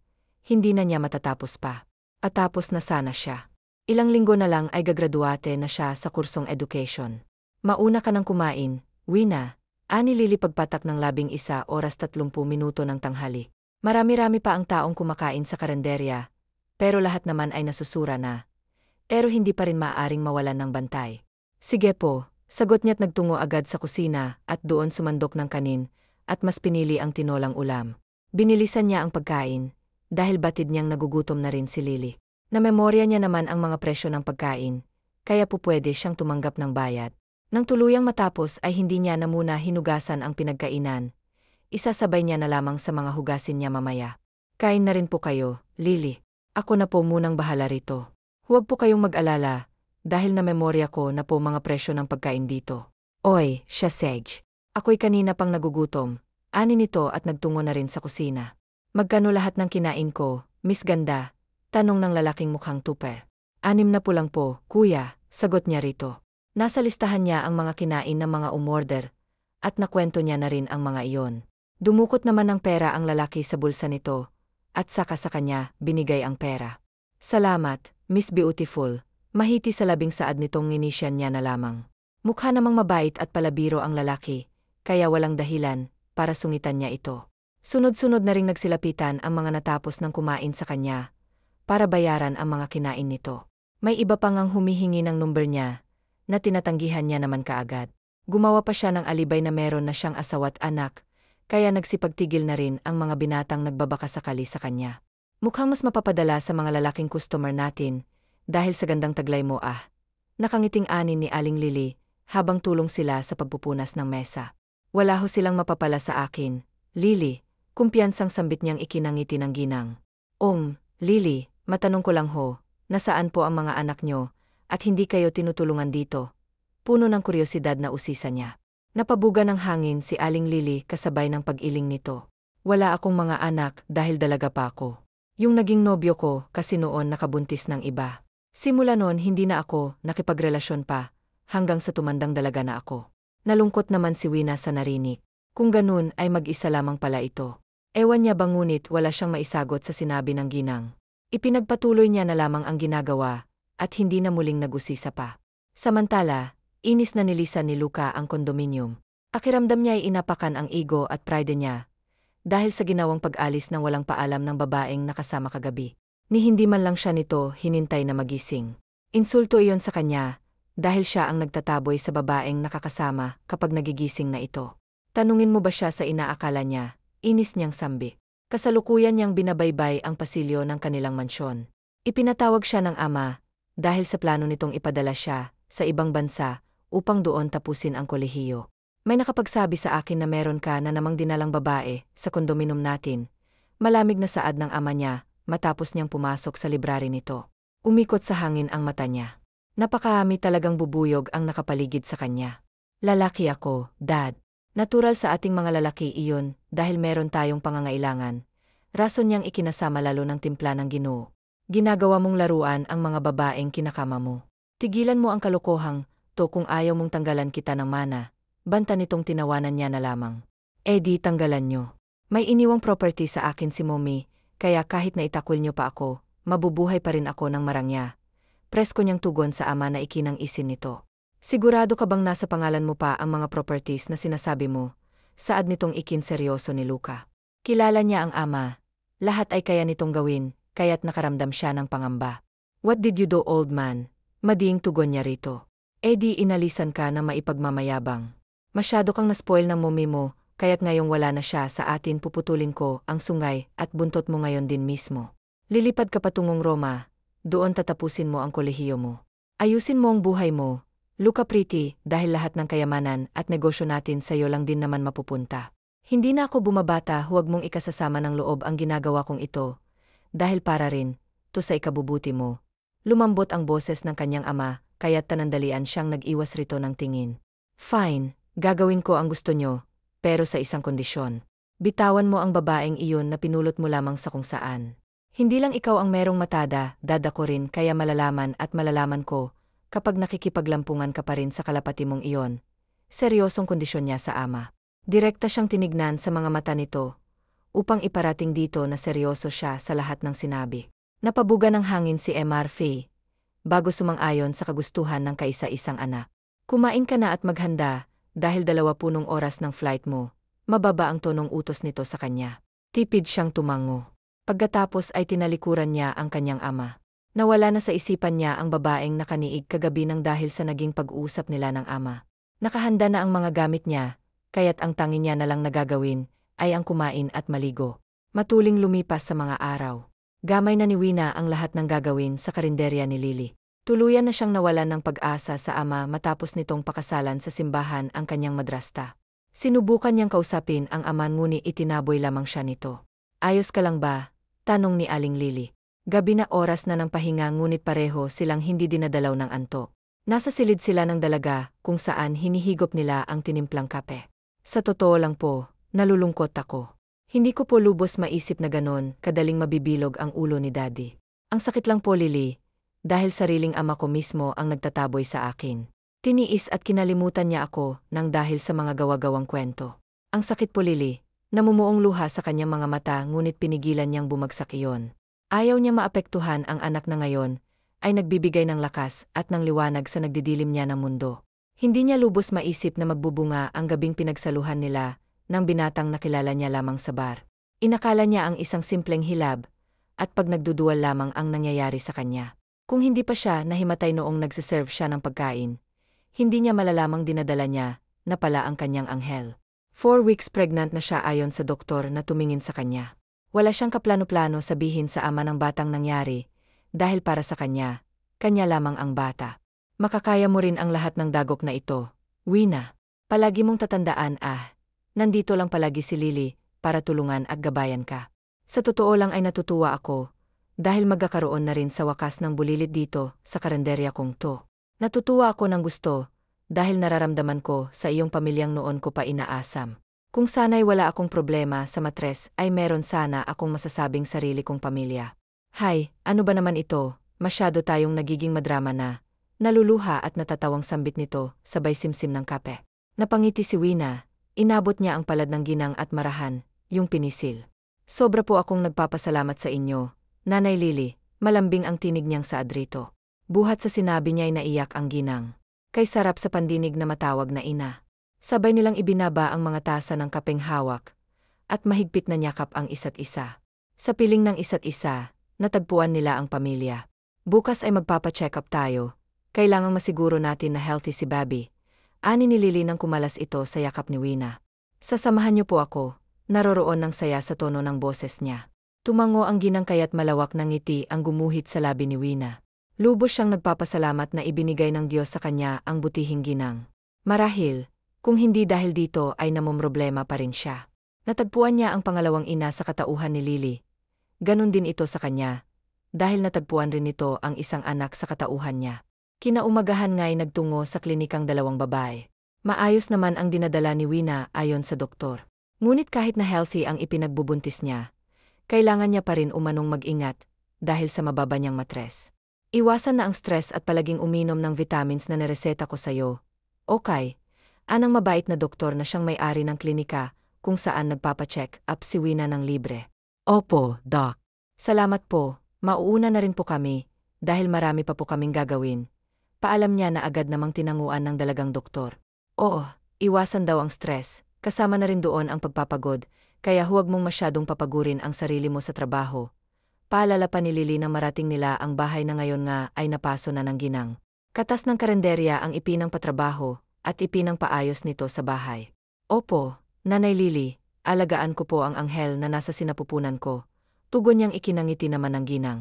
hindi na niya matatapos pa. At tapos na sana siya. Ilang linggo na lang ay gagraduate na siya sa kursong education. Mauna ka nang kumain, Wina, ani Lily pagpatak ng 11:30 ng tanghali. Marami-rami pa ang taong kumakain sa karenderya, pero lahat naman ay nasusura na. Pero hindi pa rin maaaring mawalan ng bantay. Sige po, sagot niya't nagtungo agad sa kusina at doon sumandok ng kanin, at mas pinili ang tinolang ulam. Binilisan niya ang pagkain, dahil batid niyang nagugutom na rin si Lily. Namemorya niya naman ang mga presyo ng pagkain, kaya pupwede siyang tumanggap ng bayad. Nang tuluyang matapos ay hindi niya na muna hinugasan ang pinagkainan. Isasabay niya na lamang sa mga hugasin niya mamaya. Kain na rin po kayo, Lily. Ako na po munang bahala rito. Huwag po kayong mag-alala, dahil namemorya ko na po mga presyo ng pagkain dito. Oy, siya Sej. Ako'y kanina pang nagugutom. Ani nito at nagtungo na rin sa kusina. Magkano lahat ng kinain ko, Miss Ganda? Tanong ng lalaking mukhang tuper. 6 na po lang po, kuya, sagot niya rito. Nasa listahan niya ang mga kinain ng mga umorder, at nakwento niya na rin ang mga iyon. Dumukot naman ng pera ang lalaki sa bulsa nito, at saka sa kanya, binigay ang pera. Salamat, Miss Beautiful, mahiti sa labing saad nitong nginisyan niya na lamang. Mukha namang mabait at palabiro ang lalaki, kaya walang dahilan para sungitan niya ito. Sunod-sunod na ring nagsilapitan ang mga natapos ng kumain sa kanya, para bayaran ang mga kinain nito. May iba pang ang humihingi ng number niya, na tinatanggihan niya naman kaagad. Gumawa pa siya ng alibay na meron na siyang asawa't anak, kaya nagsipagtigil na rin ang mga binatang nagbabakasakali sa kanya. Mukhang mas mapapadala sa mga lalaking customer natin, dahil sa gandang taglay mo Nakangiting ani ni Aling Lily, habang tulong sila sa pagpupunas ng mesa. Wala ho silang mapapala sa akin, Lily, kumpiyansang sambit niyang ikinangiti ng ginang. Lily, matanong ko lang ho, nasaan po ang mga anak nyo, at hindi kayo tinutulungan dito. Puno ng kuryosidad na usisa niya. Napabuga ng hangin si Aling Lily kasabay ng pag-iling nito. Wala akong mga anak dahil dalaga pa ako. Yung naging nobyo ko kasi noon nakabuntis ng iba. Simula noon hindi na ako nakipagrelasyon pa, hanggang sa tumandang dalaga na ako. Nalungkot naman si Wina sa narinig. Kung ganun ay mag-isa lamang pala ito. Ewan niya ba ngunit wala siyang maisagot sa sinabi ng ginang. Ipinagpatuloy niya na lamang ang ginagawa, at hindi na muling nag-usisa pa. Samantala, inis na nilisan ni Luca ang kondominium. Pakiramdam niya ay inapakan ang ego at pride niya, dahil sa ginawang pag-alis ng walang paalam ng babaeng nakasama kagabi. Ni hindi man lang siya nito hinintay na magising. Insulto iyon sa kanya, dahil siya ang nagtataboy sa babaeng nakakasama kapag nagigising na ito. Tanungin mo ba siya sa inaakala niya? Inis niyang sambi. Kasalukuyan niyang binabaybay ang pasilyo ng kanilang mansyon. Ipinatawag siya ng ama, dahil sa plano nitong ipadala siya sa ibang bansa upang doon tapusin ang kolehiyo. May nakapagsabi sa akin na meron ka na namang dinalang babae sa kondominium natin. Malamig na saad ng ama niya matapos niyang pumasok sa library nito. Umikot sa hangin ang mata niya. Napakami talagang bubuyog ang nakapaligid sa kanya. Lalaki ako, Dad. Natural sa ating mga lalaki iyon dahil meron tayong pangangailangan. Rason niyang ikinasama lalo ng timpla ng Ginoo. Ginagawa mong laruan ang mga babaeng kinakama mo. Tigilan mo ang kalokohang to kung ayaw mong tanggalan kita ng mana. Banta nitong tinawanan niya na lamang. Di tanggalan nyo. May iniwang property sa akin si Mommy, kaya kahit na itakwil nyo pa ako, mabubuhay pa rin ako ng marangya. Presko niyang tugon sa ama na ikinang isin nito. Sigurado ka bang nasa pangalan mo pa ang mga properties na sinasabi mo? Saad nitong ikinseryoso ni Luca. Kilala niya ang ama. Lahat ay kaya nitong gawin, kaya't nakaramdam siya ng pangamba. What did you do, old man? Madiing tugon niya rito. Di inalisan ka na maipagmamayabang. Masyado kang naspoil ng mommy mo, kaya't ngayong wala na siya sa atin puputulin ko ang sungay at buntot mo ngayon din mismo. Lilipad ka patungong Roma, doon tatapusin mo ang kolehiyo mo. Ayusin mo ang buhay mo, Luca Pretty, dahil lahat ng kayamanan at negosyo natin sa iyo lang din naman mapupunta. Hindi na ako bumabata, huwag mong ikasasama ng loob ang ginagawa kong ito. Dahil para rin, to sa ikabubuti mo. Lumambot ang boses ng kanyang ama, kaya't tanandalian siyang nag-iwas rito ng tingin. Fine, gagawin ko ang gusto nyo, pero sa isang kondisyon. Bitawan mo ang babaeng iyon na pinulot mo lamang sa kung saan. Hindi lang ikaw ang merong matada, dada ko rin kaya malalaman at malalaman ko, kapag nakikipaglampungan ka pa rin sa kalapati mong iyon. Seryosong kondisyon niya sa ama. Direkta siyang tinignan sa mga mata nito, upang iparating dito na seryoso siya sa lahat ng sinabi. Napabuga ng hangin si MRF, bago sumang-ayon sa kagustuhan ng kaisa-isang anak. Kumain ka na at maghanda, dahil 20 oras ng flight mo. Mababa ang tonong utos nito sa kanya. Tipid siyang tumango. Pagkatapos ay tinalikuran niya ang kanyang ama. Nawala na sa isipan niya ang babaeng nakaniig kagabi ng dahil sa naging pag-uusap nila ng ama. Nakahanda na ang mga gamit niya, kaya't ang tangi niya na lang nagagawin ay ang kumain at maligo. Matuling lumipas sa mga araw. Gamay na ni Wina ang lahat ng gagawin sa karinderya ni Lily. Tuluyan na siyang nawalan ng pag-asa sa ama matapos nitong pakasalan sa simbahan ang kanyang madrasta. Sinubukan niyang kausapin ang ama ngunit itinaboy lamang siya nito. Ayos ka lang ba? Tanong ni Aling Lily. Gabi na, oras na ng pahinga ngunit pareho silang hindi dinadalaw ng antok. Nasa silid sila ng dalaga kung saan hinihigop nila ang tinimplang kape. Sa totoo lang po, nalulungkot ako. Hindi ko po lubos maisip na ganon kadaling mabibilog ang ulo ni Daddy. Ang sakit lang po, Lily, dahil sariling ama ko mismo ang nagtataboy sa akin. Tiniis at kinalimutan niya ako nang dahil sa mga gawa-gawang kwento. Ang sakit po, Lily, namumuong luha sa kanyang mga mata ngunit pinigilan niyang bumagsak iyon. Ayaw niya maapektuhan ang anak na ngayon, ay nagbibigay ng lakas at ng liwanag sa nagdidilim niya ng mundo. Hindi niya lubos maisip na magbubunga ang gabing pinagsaluhan nila ng binatang nakilala niya lamang sa bar. Inakala niya ang isang simpleng hilab, at pag nagdudual lamang ang nangyayari sa kanya. Kung hindi pa siya nahimatay noong nagsiserve siya ng pagkain, hindi niya malalamang dinadala niya na pala ang kanyang anghel. 4 weeks pregnant na siya ayon sa doktor na tumingin sa kanya. Wala siyang kaplano-plano sabihin sa ama ng batang nangyari, dahil para sa kanya, kanya lamang ang bata. Makakaya mo rin ang lahat ng dagok na ito, Wina. Palagi mong tatandaan nandito lang palagi si Lily para tulungan at gabayan ka. Sa totoo lang ay natutuwa ako, dahil magkakaroon na rin sa wakas ng bulilit dito sa karenderya kong to. Natutuwa ako ng gusto, dahil nararamdaman ko sa iyong pamilyang noon ko pa inaasam. Kung sana'y wala akong problema sa matres ay meron sana akong masasabing sarili kong pamilya. Hay, ano ba naman ito, masyado tayong nagiging madrama na. Naluluha at natatawang sambit nito, sabay simsim ng kape. Napangiti si Wina, inabot niya ang palad ng ginang at marahan, yung pinisil. Sobra po akong nagpapasalamat sa inyo, Nanay Lily, malambing ang tinig niyang sa adrito. Buhat sa sinabi niya'y naiyak ang ginang. Kay sarap sa pandinig na matawag na ina. Sabay nilang ibinaba ang mga tasa ng kapeng hawak, at mahigpit na nyakap ang isa't isa. Sa piling ng isa't isa, natagpuan nila ang pamilya. Bukas ay magpapa-check up tayo. Kailangang masiguro natin na healthy si Bobby. Ani ni Lily nang kumalas ito sa yakap ni Wina. Sasamahan niyo po ako, naroroon ng saya sa tono ng boses niya. Tumango ang ginang kaya't malawak ng ngiti ang gumuhit sa labi ni Wina. Lubos siyang nagpapasalamat na ibinigay ng Diyos sa kanya ang butihing ginang. Marahil, kung hindi dahil dito ay namomroblema pa rin siya. Natagpuan niya ang pangalawang ina sa katauhan ni Lily. Ganon din ito sa kanya, dahil natagpuan rin ito ang isang anak sa katauhan niya. Kinaumagahan nga'y nagtungo sa klinikang dalawang babae. Maayos naman ang dinadala ni Wina ayon sa doktor. Ngunit kahit na healthy ang ipinagbubuntis niya, kailangan niya pa rin umanong mag-ingat dahil sa mababa niyang matres. Iwasan na ang stress at palaging uminom ng vitamins na nireseta ko sa'yo. Okay, anang mabait na doktor na siyang may-ari ng klinika kung saan nagpapacheck up si Wina ng libre. Opo, Doc. Salamat po, mauuna na rin po kami dahil marami pa po kaming gagawin. Paalam niya na agad namang tinanguan ng dalagang doktor. Oo, iwasan daw ang stress, kasama na rin doon ang pagpapagod, kaya huwag mong masyadong papagurin ang sarili mo sa trabaho. Paalala pa ni Lily nang marating nila ang bahay na ngayon nga ay napaso na ng ginang. Katas ng karenderya ang ipinang patrabaho at ipinang paayos nito sa bahay. Opo, Nanay Lily, alagaan ko po ang anghel na nasa sinapupunan ko. Tugon niyang ikinangiti naman ng ginang.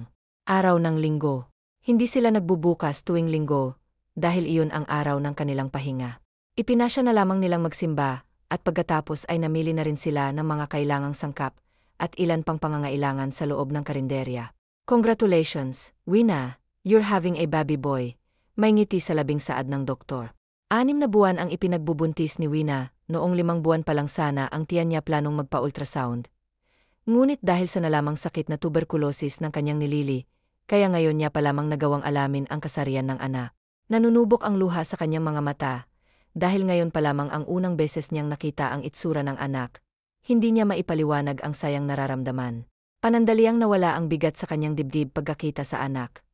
Araw ng linggo. Hindi sila nagbubukas tuwing linggo, dahil iyon ang araw ng kanilang pahinga. Ipinasya na lamang nilang magsimba, at pagkatapos ay namili na rin sila ng mga kailangang sangkap, at ilan pang pangangailangan sa loob ng karinderya. Congratulations, Wina, you're having a baby boy. May ngiti sa labing saad ng doktor. 6 na buwan ang ipinagbubuntis ni Wina, noong 5 buwan pa lang sana ang tiyan niya planong magpa-ultrasound. Ngunit dahil sa nalamang sakit na tuberculosis ng kanyang nilili, kaya ngayon niya pa lamang nagawang alamin ang kasarian ng anak. Nanunubok ang luha sa kanyang mga mata, dahil ngayon pa lamang ang unang beses niyang nakita ang itsura ng anak. Hindi niya maipaliwanag ang sayang nararamdaman. Panandaliang nawala ang bigat sa kanyang dibdib pagkakita sa anak.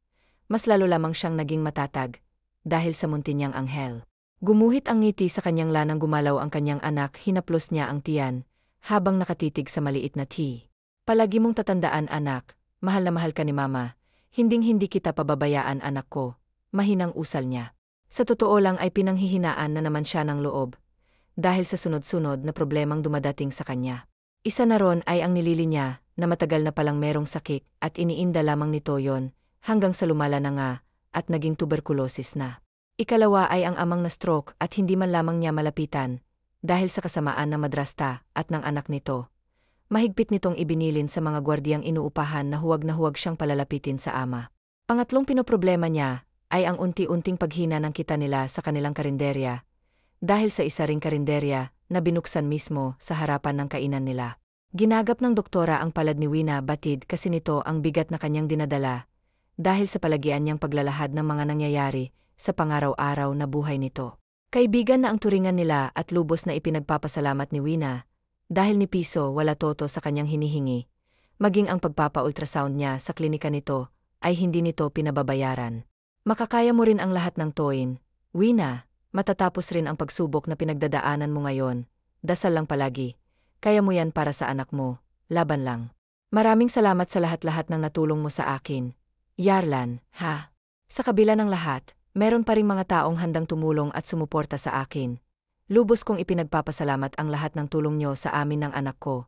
Mas lalo lamang siyang naging matatag, dahil sa munti niyang anghel. Gumuhit ang ngiti sa kanyang lanang gumalaw ang kanyang anak, hinaplos niya ang tiyan, habang nakatitig sa maliit na tea. Palagi mong tatandaan anak, mahal na mahal ka ni mama. Hinding-hindi kita pababayaan anak ko, mahinang usal niya. Sa totoo lang ay pinanghihinaan na naman siya ng loob, dahil sa sunod-sunod na problemang dumadating sa kanya. Isa na ron ay ang nilili niya, na matagal na palang merong sakit at iniinda lamang nito yon, hanggang sa lumala na nga, at naging tuberculosis na. Ikalawa ay ang amang na stroke at hindi man lamang niya malapitan, dahil sa kasamaan ng madrasta at ng anak nito. Mahigpit nitong ibinilin sa mga gwardiyang inuupahan na huwag siyang palalapitin sa ama. Pangatlong pinoproblema niya ay ang unti-unting paghina ng kita nila sa kanilang karinderya, dahil sa isa ring karinderya na binuksan mismo sa harapan ng kainan nila. Ginagap ng doktora ang palad ni Wina batid kasi nito ang bigat na kanyang dinadala, dahil sa palagian niyang paglalahad ng mga nangyayari sa pangaraw-araw na buhay nito. Kaibigan na ang turingan nila at lubos na ipinagpapasalamat ni Wina, dahil ni piso wala toto sa kanyang hinihingi, maging ang pagpapa-ultrasound niya sa klinika nito ay hindi nito pinababayaran. Makakaya mo rin ang lahat ng toin, Wina, matatapos rin ang pagsubok na pinagdadaanan mo ngayon, dasal lang palagi, kaya mo yan para sa anak mo, laban lang. Maraming salamat sa lahat-lahat ng natulong mo sa akin, Yarlan, ha? Sa kabila ng lahat, meron pa ring mga taong handang tumulong at sumuporta sa akin. Lubos kong ipinagpapasalamat ang lahat ng tulong niyo sa amin ng anak ko.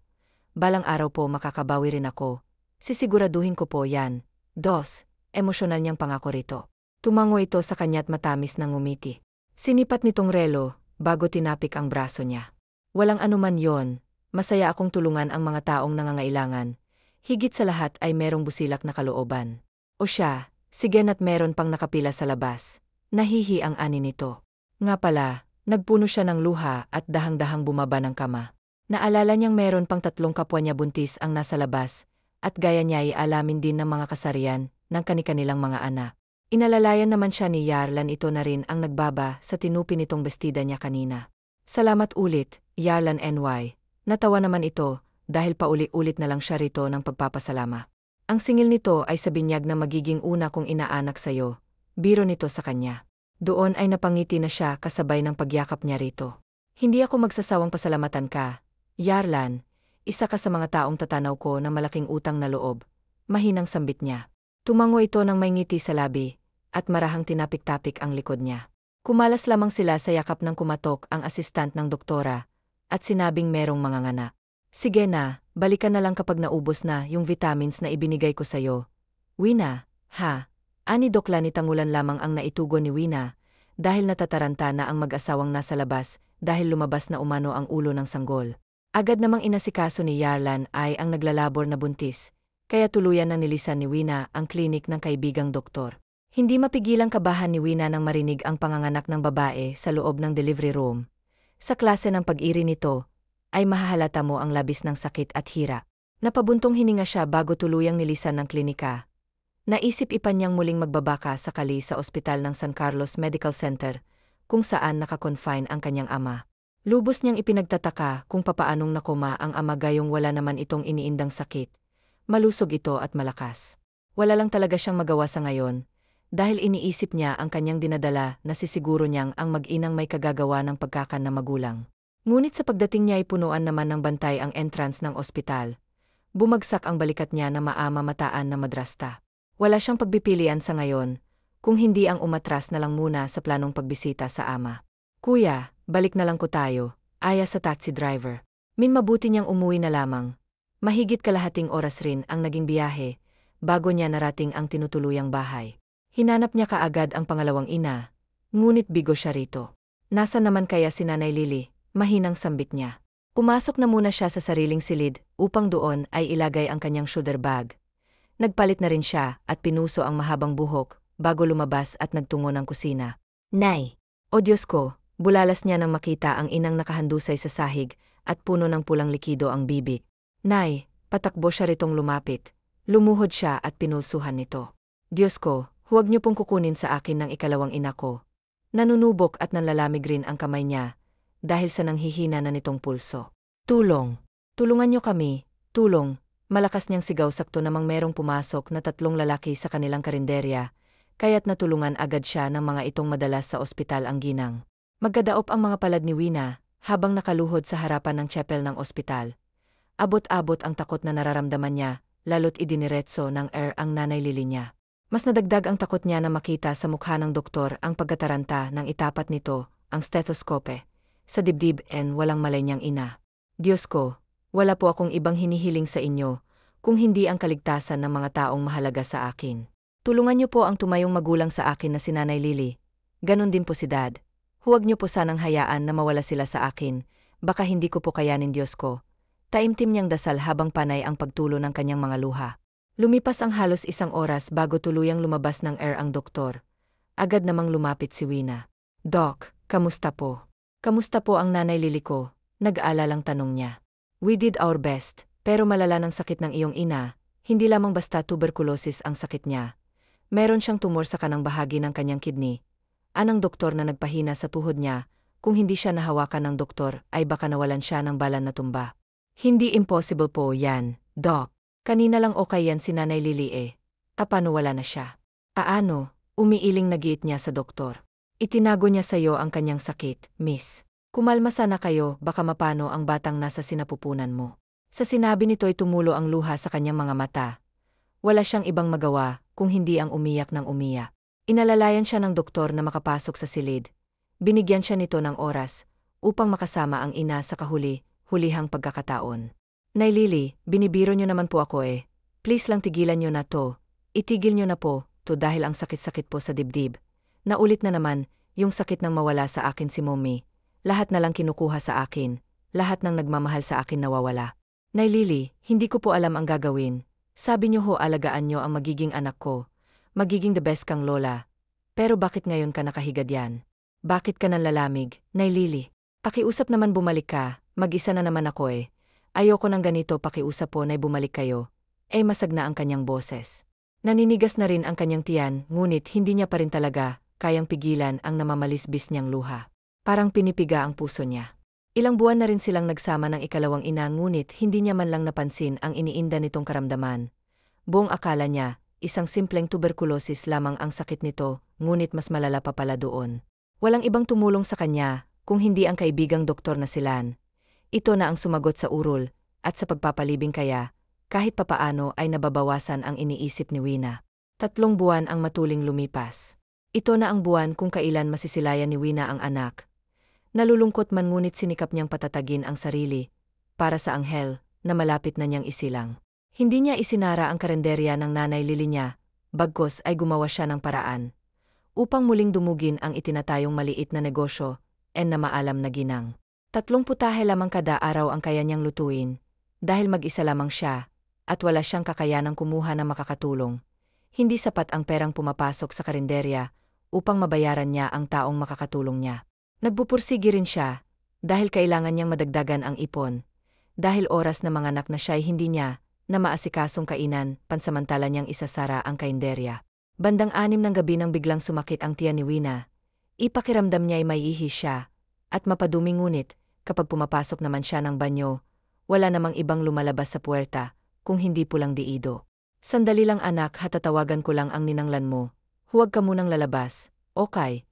Balang araw po makakabawi rin ako. Sisiguraduhin ko po yan. 2. Emosyonal niyang pangako rito. Tumango ito sa kanya't matamis ng ngumiti. Sinipat nitong relo, bago tinapik ang braso niya. Walang anuman yon, masaya akong tulungan ang mga taong nangangailangan. Higit sa lahat ay merong busilak na kalooban. O siya, sige na't meron pang nakapila sa labas. Nahihi ang ani nito. Nga pala, nagpuno siya ng luha at dahang-dahang bumaba ng kama. Naalala niyang meron pang 3 kapwa niya buntis ang nasa labas, at gaya niya ay alamin din ng mga kasarian ng kani-kanilang mga anak. Inalalayan naman siya ni Yarlan, ito na rin ang nagbaba sa tinupi nitong bestida niya kanina. Salamat ulit, Yarlan NY. Natawa naman ito, dahil pauli-ulit na lang siya rito ng pagpapasalama. Ang singil nito ay sa binyag na magiging una kong inaanak sa'yo. Biro nito sa kanya. Doon ay napangiti na siya kasabay ng pagyakap niya rito. Hindi ako magsasawang pasalamatan ka, Yarlan. Isa ka sa mga taong tatanaw ko na malaking utang na loob. Mahinang sambit niya. Tumango ito ng may ngiti sa labi, at marahang tinapik-tapik ang likod niya. Kumalas lamang sila sa yakap ng kumatok ang asistant ng doktora, at sinabing merong manganganak. Sige na, balikan na lang kapag naubos na yung vitamins na ibinigay ko sa'yo. Wina, ha? Ani Dokla ni Tangulan lamang ang naitugon ni Wina, dahil natataranta na ang mag-asawang nasa labas, dahil lumabas na umano ang ulo ng sanggol. Agad namang inasikaso ni Yarlan ay ang naglalabor na buntis, kaya tuluyan na nilisan ni Wina ang klinik ng kaibigang doktor. Hindi mapigilang kabahan ni Wina nang marinig ang panganganak ng babae sa loob ng delivery room. Sa klase ng pag-iri nito, ay mahahalata mo ang labis ng sakit at hirap. Napabuntong hininga siya bago tuluyang nilisan ng klinika. Naisip ipan niyang muling magbabaka sakali sa ospital ng San Carlos Medical Center, kung saan nakakonfine ang kanyang ama. Lubos niyang ipinagtataka kung papaanong nakoma ang ama gayong wala naman itong iniindang sakit. Malusog ito at malakas. Wala lang talaga siyang magawa sa ngayon, dahil iniisip niya ang kanyang dinadala na sisiguro niyang ang mag-inang may kagagawa ng pagkakan na magulang. Ngunit sa pagdating niya ay punuan naman ng bantay ang entrance ng ospital. Bumagsak ang balikat niya na maamataan na madrasta. Wala siyang pagpipilian sa ngayon, kung hindi ang umatras na lang muna sa planong pagbisita sa ama. Kuya, balik na lang ko tayo, aya sa taxi driver. Mabuti niyang umuwi na lamang. Mahigit kalahating oras rin ang naging biyahe, bago niya narating ang tinutuluyang bahay. Hinanap niya kaagad ang pangalawang ina, ngunit bigo siya rito. Nasa naman kaya si Nanay Lily? Mahinang sambit niya. Pumasok na muna siya sa sariling silid upang doon ay ilagay ang kanyang shoulder bag. Nagpalit na rin siya at pinuso ang mahabang buhok bago lumabas at nagtungo ng kusina. Nay! O Diyos ko, bulalas niya nang makita ang inang nakahandusay sa sahig at puno ng pulang likido ang bibig. Nay! Patakbo siya ritong lumapit. Lumuhod siya at pinulsuhan nito. Diyos ko, huwag niyo pong kukunin sa akin ng ikalawang ina ko. Nanunubok at nanlalamig rin ang kamay niya, dahil sa nanghihina na nitong pulso. Tulong! Tulungan niyo kami, tulong! Malakas niyang sigaw sakto namang merong pumasok na 3 lalaki sa kanilang karinderya, kaya't natulungan agad siya ng mga itong madalas sa ospital ang ginang. Magkadaop ang mga palad ni Wina, habang nakaluhod sa harapan ng chapel ng ospital. Abot-abot ang takot na nararamdaman niya, lalo't idiniretso ng ang Nanay Lily niya. Mas nadagdag ang takot niya na makita sa mukha ng doktor ang pagkataranta nang itapat nito ang stethoscope sa dibdib walang malay niyang ina. Diyos ko, wala po akong ibang hinihiling sa inyo, kung hindi ang kaligtasan ng mga taong mahalaga sa akin. Tulungan niyo po ang tumayong magulang sa akin na si Nanay Lily. Ganon din po si Dad. Huwag niyo po sanang hayaan na mawala sila sa akin, baka hindi ko po kayanin Diyos ko. Taimtim niyang dasal habang panay ang pagtulo ng kanyang mga luha. Lumipas ang halos 1 oras bago tuluyang lumabas ng ang doktor. Agad namang lumapit si Wina. Doc, kamusta po? Kamusta po ang Nanay Lily ko? Nag-aalalang tanong niya. We did our best, pero malala ng sakit ng iyong ina, hindi lamang basta tuberculosis ang sakit niya. Meron siyang tumor sa kanang bahagi ng kanyang kidney. Anang doktor na nagpahina sa tuhod niya, kung hindi siya nahawakan ng doktor ay baka nawalan siya ng balan na tumba. Hindi impossible po yan, Doc. Kanina lang okay yan si Nanay Lily Paano wala na siya? Aano, umiiling nagiit niya sa doktor. Itinago niya sa'yo ang kanyang sakit, miss. Kumalma sana kayo, baka mapano ang batang nasa sinapupunan mo. Sa sinabi nito ay tumulo ang luha sa kanyang mga mata. Wala siyang ibang magawa, kung hindi ang umiyak ng umiyak. Inalalayan siya ng doktor na makapasok sa silid. Binigyan siya nito ng oras, upang makasama ang ina sa hulihang pagkakataon. Nay Lily, binibiro niyo naman po ako Please lang tigilan niyo na to. Itigil niyo na po, to dahil ang sakit-sakit po sa dibdib. Naulit na naman, yung sakit nang mawala sa akin si Mommy. Lahat na lang kinukuha sa akin, lahat ng nagmamahal sa akin nawawala. Nay Lily, hindi ko po alam ang gagawin, Sabi niyo ho alagaan niyo ang magiging anak ko. Magiging the best kang lola. Pero bakit ngayon ka nakahigad yan? Bakit ka nanlalamig, Nay Lily? Pakiusap naman bumalik ka, mag-isa na naman ako eh. Ayoko ng ganito pakiusap po Nay bumalik kayo. Masag na ang kanyang boses. Naninigas na rin ang kanyang tiyan, ngunit hindi niya pa rin talaga kayang pigilan ang namamalisbis niyang luha. Parang pinipiga ang puso niya. Ilang buwan na rin silang nagsama ng ikalawang ina ngunit hindi niya man lang napansin ang iniinda nitong karamdaman. Buong akala niya, isang simpleng tuberkulosis lamang ang sakit nito, ngunit mas malala pa pala doon. Walang ibang tumulong sa kanya, kung hindi ang kaibigang doktor na si Lan. Ito na ang sumagot sa urol, at sa pagpapalibing kaya, kahit papaano ay nababawasan ang iniisip ni Wina. 3 buwan ang matuling lumipas. Ito na ang buwan kung kailan masisilayan ni Wina ang anak. Nalulungkot man ngunit sinikap niyang patatagin ang sarili, para sa anghel, na malapit na niyang isilang. Hindi niya isinara ang karenderya ng nanay Lily niya, bagkus ay gumawa siya ng paraan. Upang muling dumugin ang itinatayong maliit na negosyo, na maalam na ginang. 3 putahe lamang kada araw ang kaya niyang lutuin, dahil mag-isa lamang siya, at wala siyang kakayanang kumuha ng makakatulong. Hindi sapat ang perang pumapasok sa karenderya, upang mabayaran niya ang taong makakatulong niya. Nagpupursigi rin siya, dahil kailangan niyang madagdagan ang ipon. Dahil oras na manganak na siya'y hindi niya, na maasikasong kainan, pansamantala niyang isasara ang karinderya. Bandang 6 ng gabi nang biglang sumakit ang tiyan ni Wina. Ipakiramdam niya'y maiihi siya, at mapadumi ngunit, kapag pumapasok naman siya ng banyo, wala namang ibang lumalabas sa puwerta, kung hindi pulang diido. Sandali lang anak, hatatawagan ko lang ang ninanglan mo. Huwag ka munang lalabas, okay?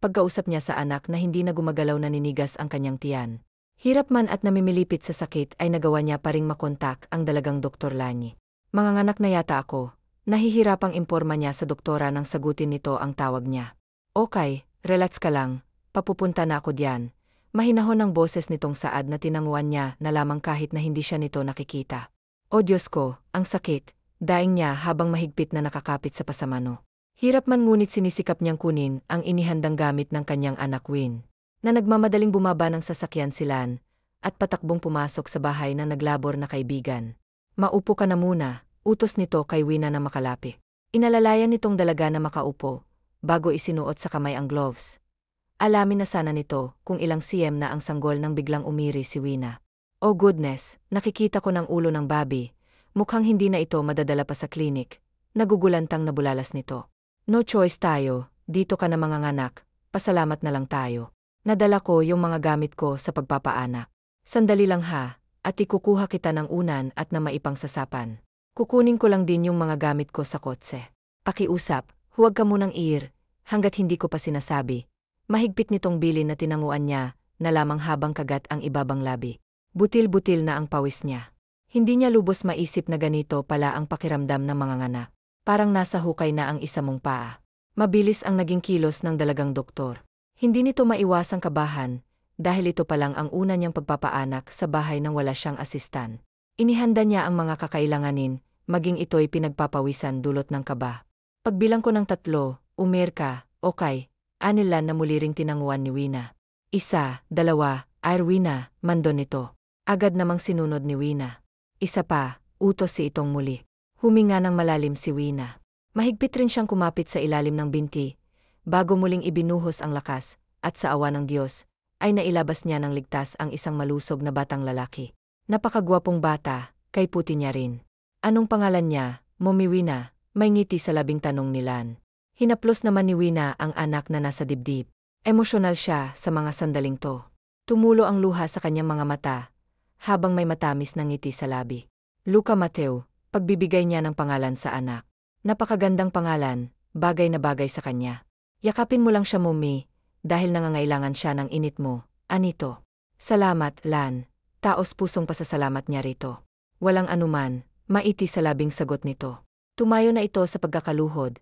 Pagkausap niya sa anak na hindi na gumagalaw naninigas ang kanyang tiyan. Hirap man at namimilipit sa sakit ay nagawa niya pa ring makontak ang dalagang Dr. Lani. Manganganak na yata ako. Nahihirapang imporma niya sa doktora nang sagutin nito ang tawag niya. Okay, relax ka lang. Papupunta na ako diyan. Mahinahon ang boses nitong Saad na tinanguan niya na lamang kahit na hindi siya nito nakikita. O Diyos ko, ang sakit. Daing niya habang mahigpit na nakakapit sa pasamano. Hirap man ngunit sinisikap niyang kunin ang inihandang gamit ng kanyang anak Win, na nagmamadaling bumaba ng sasakyan silan, at patakbong pumasok sa bahay ng naglabor na kaibigan. Maupo ka na muna, utos nito kay Wina na makalapi. Inalalayan nitong dalaga na makaupo, bago isinuot sa kamay ang gloves. Alamin na sana nito kung ilang cm na ang sanggol nang biglang umiri si Wina. Oh goodness, nakikita ko ng ulo ng babi. Mukhang hindi na ito madadala pa sa klinik. Nagugulantang nabulalas nito. No choice tayo, dito ka na manganganak, pasalamat na lang tayo. Nadala ko yung mga gamit ko sa pagpapaanak. Sandali lang ha, at ikukuha kita ng unan at na maipangsasapan. Kukunin ko lang din yung mga gamit ko sa kotse. Pakiusap, huwag ka munang hanggat hindi ko pa sinasabi. Mahigpit nitong bilin na tinanguan niya, na lamang habang kagat ang ibabang labi. Butil-butil na ang pawis niya. Hindi niya lubos maisip na ganito pala ang pakiramdam ng manganganak. Parang nasa hukay na ang isa mong paa. Mabilis ang naging kilos ng dalagang doktor. Hindi nito maiwasang kabahan, dahil ito palang ang una niyang pagpapaanak sa bahay nang wala siyang asistan. Inihanda niya ang mga kakailanganin, maging ito'y pinagpapawisan dulot ng kaba. Pagbilang ko ng 3, umirka, okay, anilan na muli ring tinanguan ni Wina. 1, 2, Wina, mandon nito. Agad namang sinunod ni Wina. 1 pa, utos si itong muli. Huminga ng malalim si Wina. Mahigpit rin siyang kumapit sa ilalim ng binti, bago muling ibinuhos ang lakas, at sa awa ng Diyos, ay nailabas niya ng ligtas ang isang malusog na batang lalaki. Napakagwapong bata, kay puti niya rin. Anong pangalan niya, Mommy Wina? May ngiti sa labing tanong ni Lan. Hinaplos naman ni Wina ang anak na nasa dibdib. Emosyonal siya sa mga sandaling to. Tumulo ang luha sa kanyang mga mata, habang may matamis na ngiti sa labi. Luca Mateo. Pagbibigay niya ng pangalan sa anak. Napakagandang pangalan, bagay na bagay sa kanya. Yakapin mo lang siya Mommy, dahil nangangailangan siya ng init mo, anito. Salamat, Lan. Taos pusong pasasalamat niya rito. Walang anuman, maiti sa labing sagot nito. Tumayo na ito sa pagkakaluhod,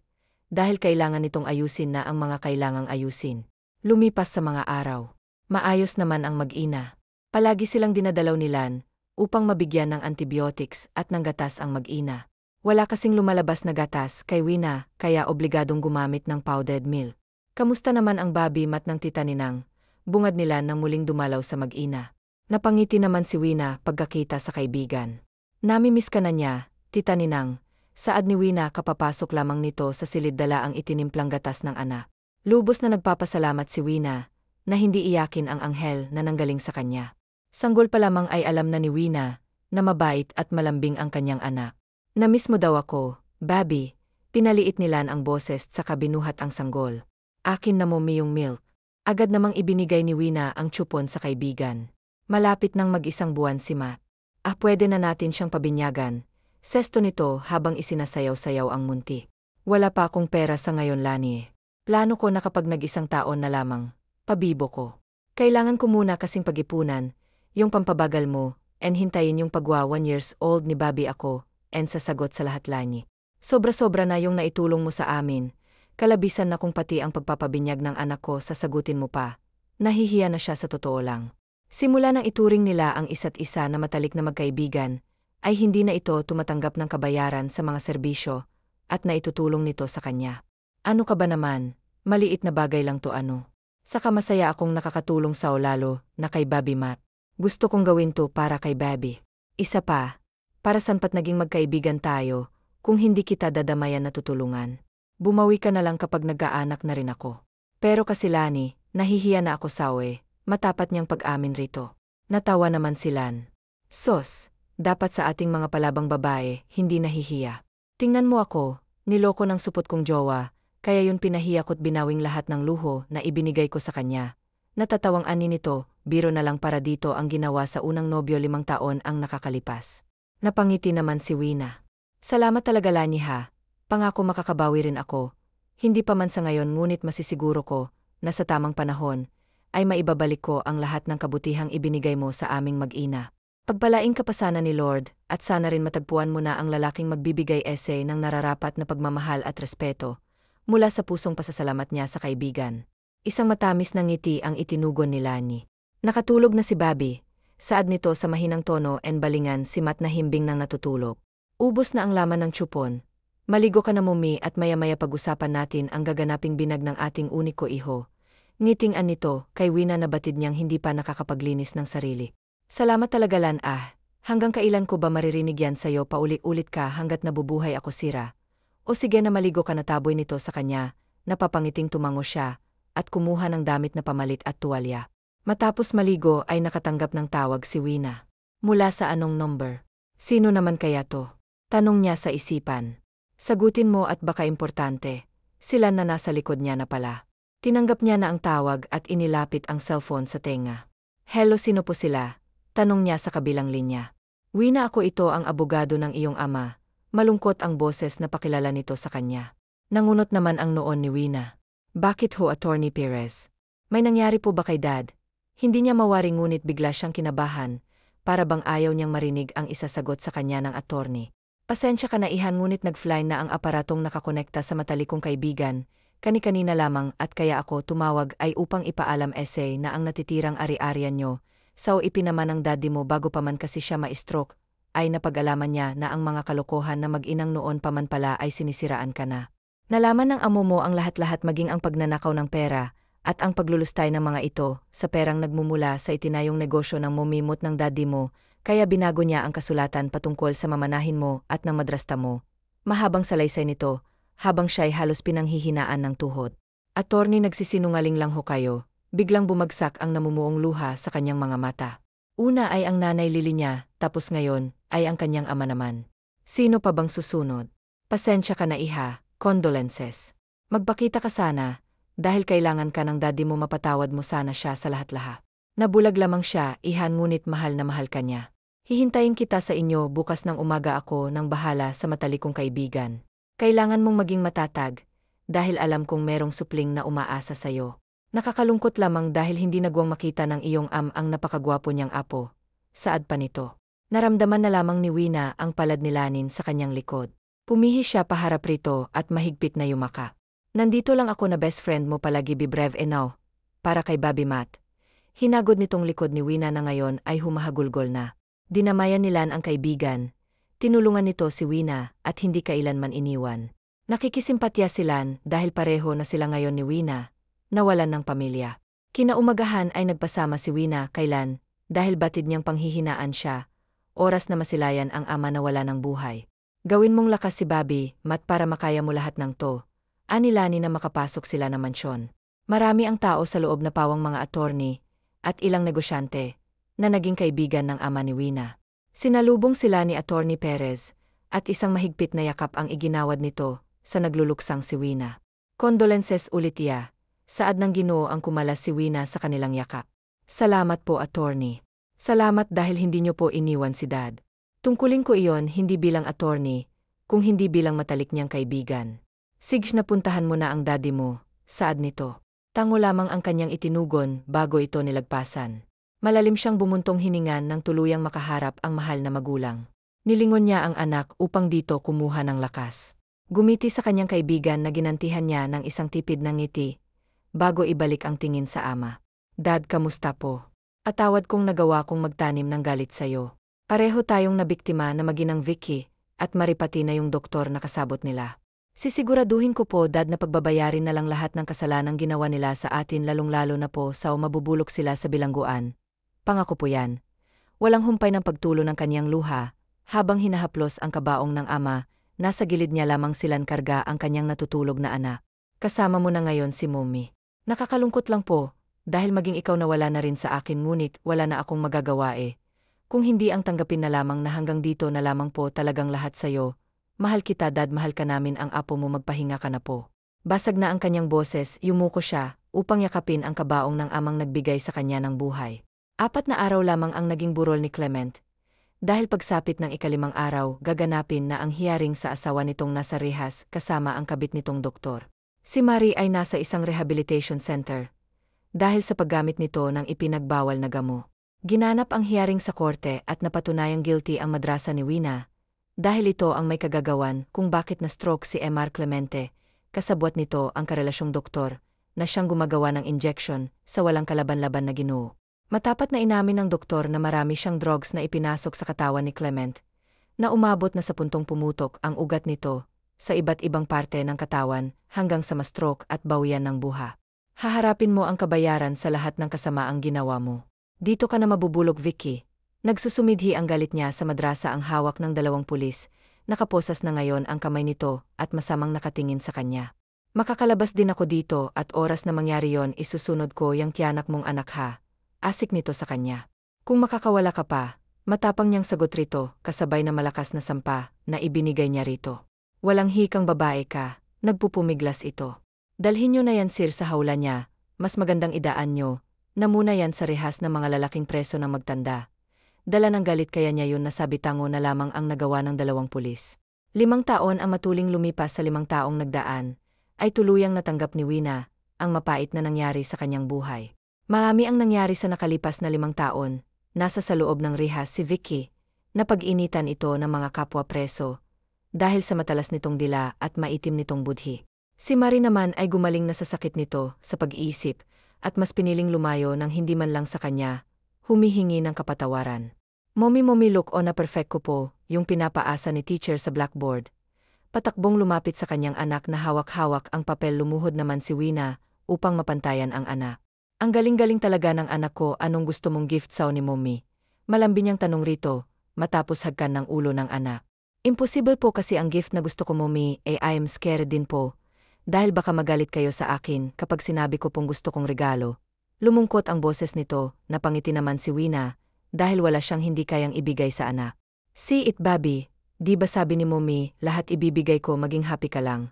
dahil kailangan nitong ayusin na ang mga kailangang ayusin. Lumipas sa mga araw. Maayos naman ang mag-ina. Palagi silang dinadalaw ni Lan, upang mabigyan ng antibiotics at ng gatas ang mag-ina. Wala kasing lumalabas na gatas kay Wina, kaya obligadong gumamit ng powdered milk. Kamusta naman ang babi mat ng tita Ninang? Bungad nila nang muling dumalaw sa mag-ina. Napangiti naman si Wina pagkakita sa kaibigan. Namimiss ka na niya, Tita Ninang, saad ni Wina kapapasok lamang nito sa silid dala ang itinimplang gatas ng anak. Lubos na nagpapasalamat si Wina, na hindi iyakin ang anghel na nanggaling sa kanya. Sanggol pa lamang ay alam na ni Wina, na mabait at malambing ang kanyang anak. "Namiss mo daw ako, Bobby," pinaliit nilan ang boses sa kabinuhat ang sanggol. "Akin na mo yung milk." Agad namang ibinigay ni Wina ang tsupon sa kaibigan. Malapit nang mag-isang buwan si Matt. Pwede na natin siyang pabinyagan. Sesto nito habang isinasayaw-sayaw ang munti. "Wala pa akong pera sa ngayon, Lani. Plano ko na kapag nag-isang taon na lamang, pabibo ko. Kailangan ko muna kasing pag-ipunan, yung pampabagal mo, and hintayin yung pagwa 1 years old ni Bobby ako, and sasagot sa lahat, Lani. Sobra-sobra na yung naitulong mo sa amin, kalabisan na kung pati ang pagpapabinyag ng anak ko sasagutin mo pa." Nahihiya na siya sa totoo lang. Simula nang ituring nila ang isa't isa na matalik na magkaibigan, ay hindi na ito tumatanggap ng kabayaran sa mga serbisyo, at naitutulong nito sa kanya. "Ano ka ba naman? Maliit na bagay lang to ano. Saka masaya akong nakakatulong sa lalo na kay Bobby, Matt. Gusto kong gawin to para kay Bobby. Isa pa, para saan pat naging magkaibigan tayo, kung hindi kita dadamayan na tutulungan. Bumawi ka na lang kapag nagkaanak na rin ako." Pero kasi Lani, nahihiya na ako sawe, matapat niyang pag-amin rito. Natawa naman si Lan. "Sos, dapat sa ating mga palabang babae, hindi nahihiya. Tingnan mo ako, niloko ng supot kong jowa, kaya yun pinahiya ko't binawing lahat ng luho na ibinigay ko sa kanya." Natatawang ani nito, biro na lang para dito ang ginawa sa unang nobyo 5 taon ang nakakalipas. Napangiti naman si Wina. "Salamat talaga, Lani ha. Pangako makakabawi rin ako. Hindi pa man sa ngayon ngunit masisiguro ko, na sa tamang panahon, ay maibabalik ko ang lahat ng kabutihang ibinigay mo sa aming mag-ina. Pagpalain ka pa sana ni Lord, at sana rin matagpuan mo na ang lalaking magbibigay essay ng nararapat na pagmamahal at respeto, mula sa pusong pasasalamat niya sa kaibigan." Isang matamis na ngiti ang itinugon ni Lani. Nakatulog na si Bobby. Saad nito sa mahinang tono and balingan si Matt na himbing nang natutulog. Ubos na ang laman ng tsupon. "Maligo ka na, Mumi, at maya-maya pag-usapan natin ang gaganaping binag ng ating uniko iho." Ngiting-an nito kay Wina na batid niyang hindi pa nakakapaglinis ng sarili. "Salamat talaga, Lan. Hanggang kailan ko ba maririnig yan sa'yo paulit-ulit ka hanggat nabubuhay ako, sira? O sige na, maligo ka na." Taboy nito sa kanya, napapangiting tumango siya, at kumuha ng damit na pamalit at tuwalya. Matapos maligo ay nakatanggap ng tawag si Wina. Mula sa anong number? "Sino naman kaya to?" tanong niya sa isipan. "Sagutin mo at baka importante." Sila na nasa likod niya na pala. Tinanggap niya na ang tawag at inilapit ang cellphone sa tenga. "Hello, sino po sila?" tanong niya sa kabilang linya. "Wina, ako, ito ang abogado ng iyong ama." Malungkot ang boses na pakilala nito sa kanya. Nangunot naman ang noon ni Wina. "Bakit ho, Attorney Perez? May nangyari po ba kay Dad?" Hindi niya mawari ngunit bigla siyang kinabahan, para bang ayaw niyang marinig ang isasagot sa kanya ng attorney. "Pasensya ka na, Ihan, ngunit nag-fly na ang aparatong nakakonekta sa matalikong kaibigan, kani-kanina lamang, at kaya ako tumawag ay upang ipaalam essay na ang natitirang ari-arian nyo, sao ipinaman ng daddy mo bago pa man kasi siya ma-stroke, ay napag-alaman niya na ang mga kalokohan na mag-inang noon pa man pala ay sinisiraan ka na. Nalaman ng amo mo ang lahat-lahat, maging ang pagnanakaw ng pera, at ang paglulustay ng mga ito, sa perang nagmumula sa itinayong negosyo ng mumimot ng daddy mo, kaya binago niya ang kasulatan patungkol sa mamanahin mo at ng madrasta mo." Mahabang salaysay nito, habang siya'y halos pinanghihinaan ng tuhod. "Attorney, nagsisinungaling lang ho kayo." Biglang bumagsak ang namumuong luha sa kanyang mga mata. Una ay ang nanay Lily niya, tapos ngayon ay ang kanyang ama naman. Sino pa bang susunod? "Pasensya ka na, Iha, condolences. Magpakita ka sana, dahil kailangan ka ng daddy mo, mapatawad mo sana siya sa lahat-lahat. Nabulag lamang siya, Ihan, ngunit mahal na mahal ka niya. Hihintayin kita sa inyo bukas ng umaga, ako nang bahala sa matalikong kaibigan. Kailangan mong maging matatag, dahil alam kong merong supling na umaasa sa'yo. Nakakalungkot lamang dahil hindi nagwang makita ng iyong ang napakagwapo niyang apo." Saad pa nito. Naramdaman na lamang ni Wina ang palad ni Lanin sa kanyang likod. Pumihis siya paharap rito at mahigpit na yumaka. "Nandito lang ako na best friend mo palagi, be brave enough, para kay Bobby, Matt." Hinagod nitong likod ni Wina na ngayon ay humahagulgol na. Dinamayan nilan ang kaibigan. Tinulungan nito si Wina at hindi kailanman iniwan. Nakikisimpatya silan dahil pareho na sila ngayon ni Wina, nawalan ng pamilya. Kinaumagahan ay nagpasama si Wina kay Lan, dahil batid niyang panghihinaan siya, oras na masilayan ang ama na wala ng buhay. Gawin mong lakas si Bobby, Matt, para makaya mo lahat ng to. Anilani na makapasok sila ng mansyon. Marami ang tao sa loob na pawang mga attorney at ilang negosyante na naging kaibigan ng ama ni Wina. Sinalubong sila ni Attorney Perez at isang mahigpit na yakap ang iginawad nito sa nagluluksang si Wina. Condolences ulit ya. Saad ng Ginoo ang kumalas si Wina sa kanilang yakap. Salamat po, attorney. Salamat dahil hindi niyo po iniwan si Dad. Tungkulin ko iyon hindi bilang attorney, kung hindi bilang matalik niyang kaibigan. Sige na puntahan mo na ang daddy mo, saad nito. Tango lamang ang kanyang itinugon bago ito nilagpasan. Malalim siyang bumuntong hiningan nang tuluyang makaharap ang mahal na magulang. Nilingon niya ang anak upang dito kumuha ng lakas. Gumiti sa kanyang kaibigan na ginantihan niya ng isang tipid ng ngiti, bago ibalik ang tingin sa ama. Dad, kamusta po? Atawad kong nagawa kong magtanim ng galit sa'yo. Pareho tayong nabiktima na maginang Vicky, at maripati na yung doktor na kasabot nila. Sisiguraduhin ko po, Dad, na pagbabayarin na lang lahat ng kasalanang ginawa nila sa atin, lalong-lalo na po sa mabubulok sila sa bilangguan. Pangako po yan. Walang humpay ng pagtulo ng kanyang luha, habang hinahaplos ang kabaong ng ama, nasa gilid niya lamang silan karga ang kanyang natutulog na anak. Kasama mo na ngayon si Mommy. Nakakalungkot lang po, dahil maging ikaw nawala na rin sa akin, ngunit wala na akong magagawa Kung hindi ang tanggapin na lamang na hanggang dito na lamang po talagang lahat sa'yo. Mahal kita, Dad, mahal ka namin, ang apo mo, magpahinga ka na po. Basag na ang kanyang boses, yumuko siya, upang yakapin ang kabaong ng amang nagbigay sa kanya ng buhay. 4 na araw lamang ang naging burol ni Clement. Dahil pagsapit ng 5 araw, gaganapin na ang hiyaring sa asawa nitong nasa rehas kasama ang kabit nitong doktor. Si Marie ay nasa isang rehabilitation center. Dahil sa paggamit nito ng ipinagbawal na gamo. Ginanap ang hiyaring sa korte at napatunayang guilty ang madrasa ni Wina. Dahil ito ang may kagagawan kung bakit na-stroke si Mr. Clemente, kasabwat nito ang karelasyong doktor, na siyang gumagawa ng injection sa walang kalaban-laban na Ginoo. Matapat na inamin ng doktor na marami siyang drugs na ipinasok sa katawan ni Clement, na umabot na sa puntong pumutok ang ugat nito sa iba't ibang parte ng katawan hanggang sa ma-stroke at bawian ng buha. Haharapin mo ang kabayaran sa lahat ng kasamaang ginawa mo. Dito ka na mabubulok, Vicky. Nagsusumidhi ang galit niya sa madrasa ang hawak ng 2 pulis, nakaposas na ngayon ang kamay nito at masamang nakatingin sa kanya. Makakalabas din ako dito at oras na mangyari yon isusunod ko yung tiyanak mong anak, ha. Asik nito sa kanya. Kung makakawala ka pa, matapang niyang sagot rito kasabay na malakas na sampa na ibinigay niya rito. Walang hikang babae ka, nagpupumiglas ito. Dalhin niyo na yan, sir, sa hawla niya, mas magandang idaan niyo na muna yan sa rehas ng mga lalaking preso ng magtanda. Dala ng galit kaya niya yun, nasabi, tango na lamang ang nagawa ng 2 pulis. 5 taon ang matuling lumipas sa 5 taong nagdaan, ay tuluyang natanggap ni Wina ang mapait na nangyari sa kanyang buhay. Marami ang nangyari sa nakalipas na 5 taon, nasa sa loob ng rehas si Vicky, na pag-initan ito ng mga kapwa preso, dahil sa matalas nitong dila at maitim nitong budhi. Si Marie naman ay gumaling na sa sakit nito sa pag-iisip, at mas piniling lumayo nang hindi man lang sa kanya humihingi ng kapatawaran. Mommy, look on na perfect ko po, yung pinapaasa ni teacher sa blackboard. Patakbong lumapit sa kanyang anak na hawak-hawak ang papel, lumuhod naman si Wina upang mapantayan ang anak. Ang galing-galing talaga ng anak ko, anong gusto mong gift saw ni Mommy? Malambing niyang tanong rito, matapos hagkan ng ulo ng anak. Imposible po kasi ang gift na gusto ko, Mommy, I am scared din po. Dahil baka magalit kayo sa akin kapag sinabi ko pong gusto kong regalo. Lumungkot ang boses nito, napangiti naman si Wina, dahil wala siyang hindi kayang ibigay sa anak. See it, Bobby, di ba sabi ni Mommy, lahat ibibigay ko, maging happy ka lang.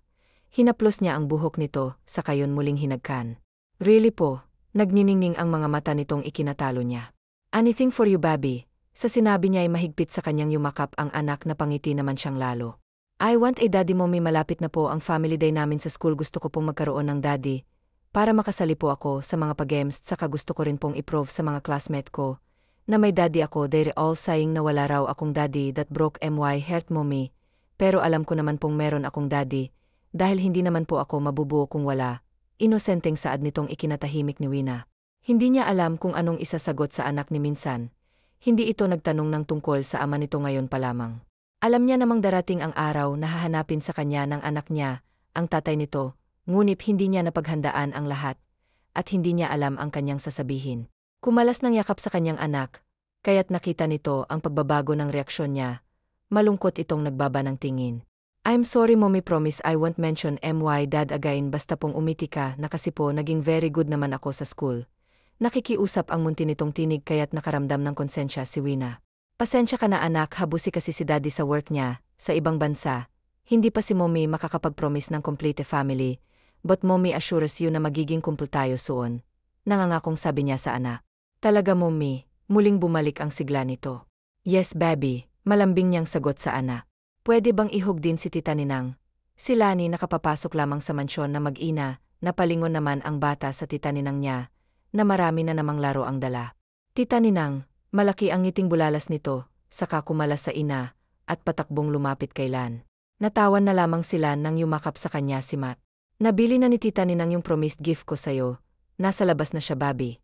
Hinaplos niya ang buhok nito, saka yun muling hinagkan. Really po, nagniningning ang mga mata nitong ikinatalo niya. Anything for you, Bobby. Sa sinabi niya ay mahigpit sa kanyang yumakap ang anak, na pangiti naman siyang lalo. I want a daddy, Mommy, malapit na po ang family day namin sa school, gusto ko pong magkaroon ng daddy, para makasali po ako sa mga pag-games, saka gusto ko rin pong i-prove sa mga classmate ko, na may daddy ako. They're all saying na wala raw akong daddy, that broke my heart, Mommy, pero alam ko naman pong meron akong daddy, dahil hindi naman po ako mabubuo kung wala. Inosenteng saad nitong ikinatahimik ni Wina. Hindi niya alam kung anong isasagot sa anak ni minsan. Hindi ito nagtanong ng tungkol sa ama nito ngayon pa lamang. Alam niya namang darating ang araw na hahanapin sa kanya ng anak niya, ang tatay nito, ngunit hindi niya napaghandaan ang lahat, at hindi niya alam ang kanyang sasabihin. Kumalas ng yakap sa kanyang anak, kaya't nakita nito ang pagbabago ng reaksyon niya, malungkot itong nagbaba ng tingin. I'm sorry mommy, promise I won't mention my dad again, basta pong umiti ka na kasi po naging very good naman ako sa school. Nakikiusap ang munti nitong tinig kaya't nakaramdam ng konsensya si Wina. Pasensya ka na anak, habusi kasi si daddy sa work niya, sa ibang bansa. Hindi pa si mommy makakapag-promise ng complete family, but mommy assures you na magiging kumpul tayo soon. Nangangakong sabi niya sa anak. Talaga mommy, muling bumalik ang sigla nito. Yes baby, malambing niyang sagot sa anak. Pwede bang ihog din si Tita Ninang? Si Lani nakapapasok lamang sa mansyon na mag-ina, napalingon naman ang bata sa Tita Ninang niya, na marami na namang laro ang dala. Tita Ninang, malaki ang ngiting bulalas nito, saka kumalas sa ina, at patakbong lumapit kay Lan. Natawan na lamang sila nang yumakap sa kanya si Matt. Nabili na ni Tita Ninang yung promised gift ko sa'yo, nasa labas na siya Bobby.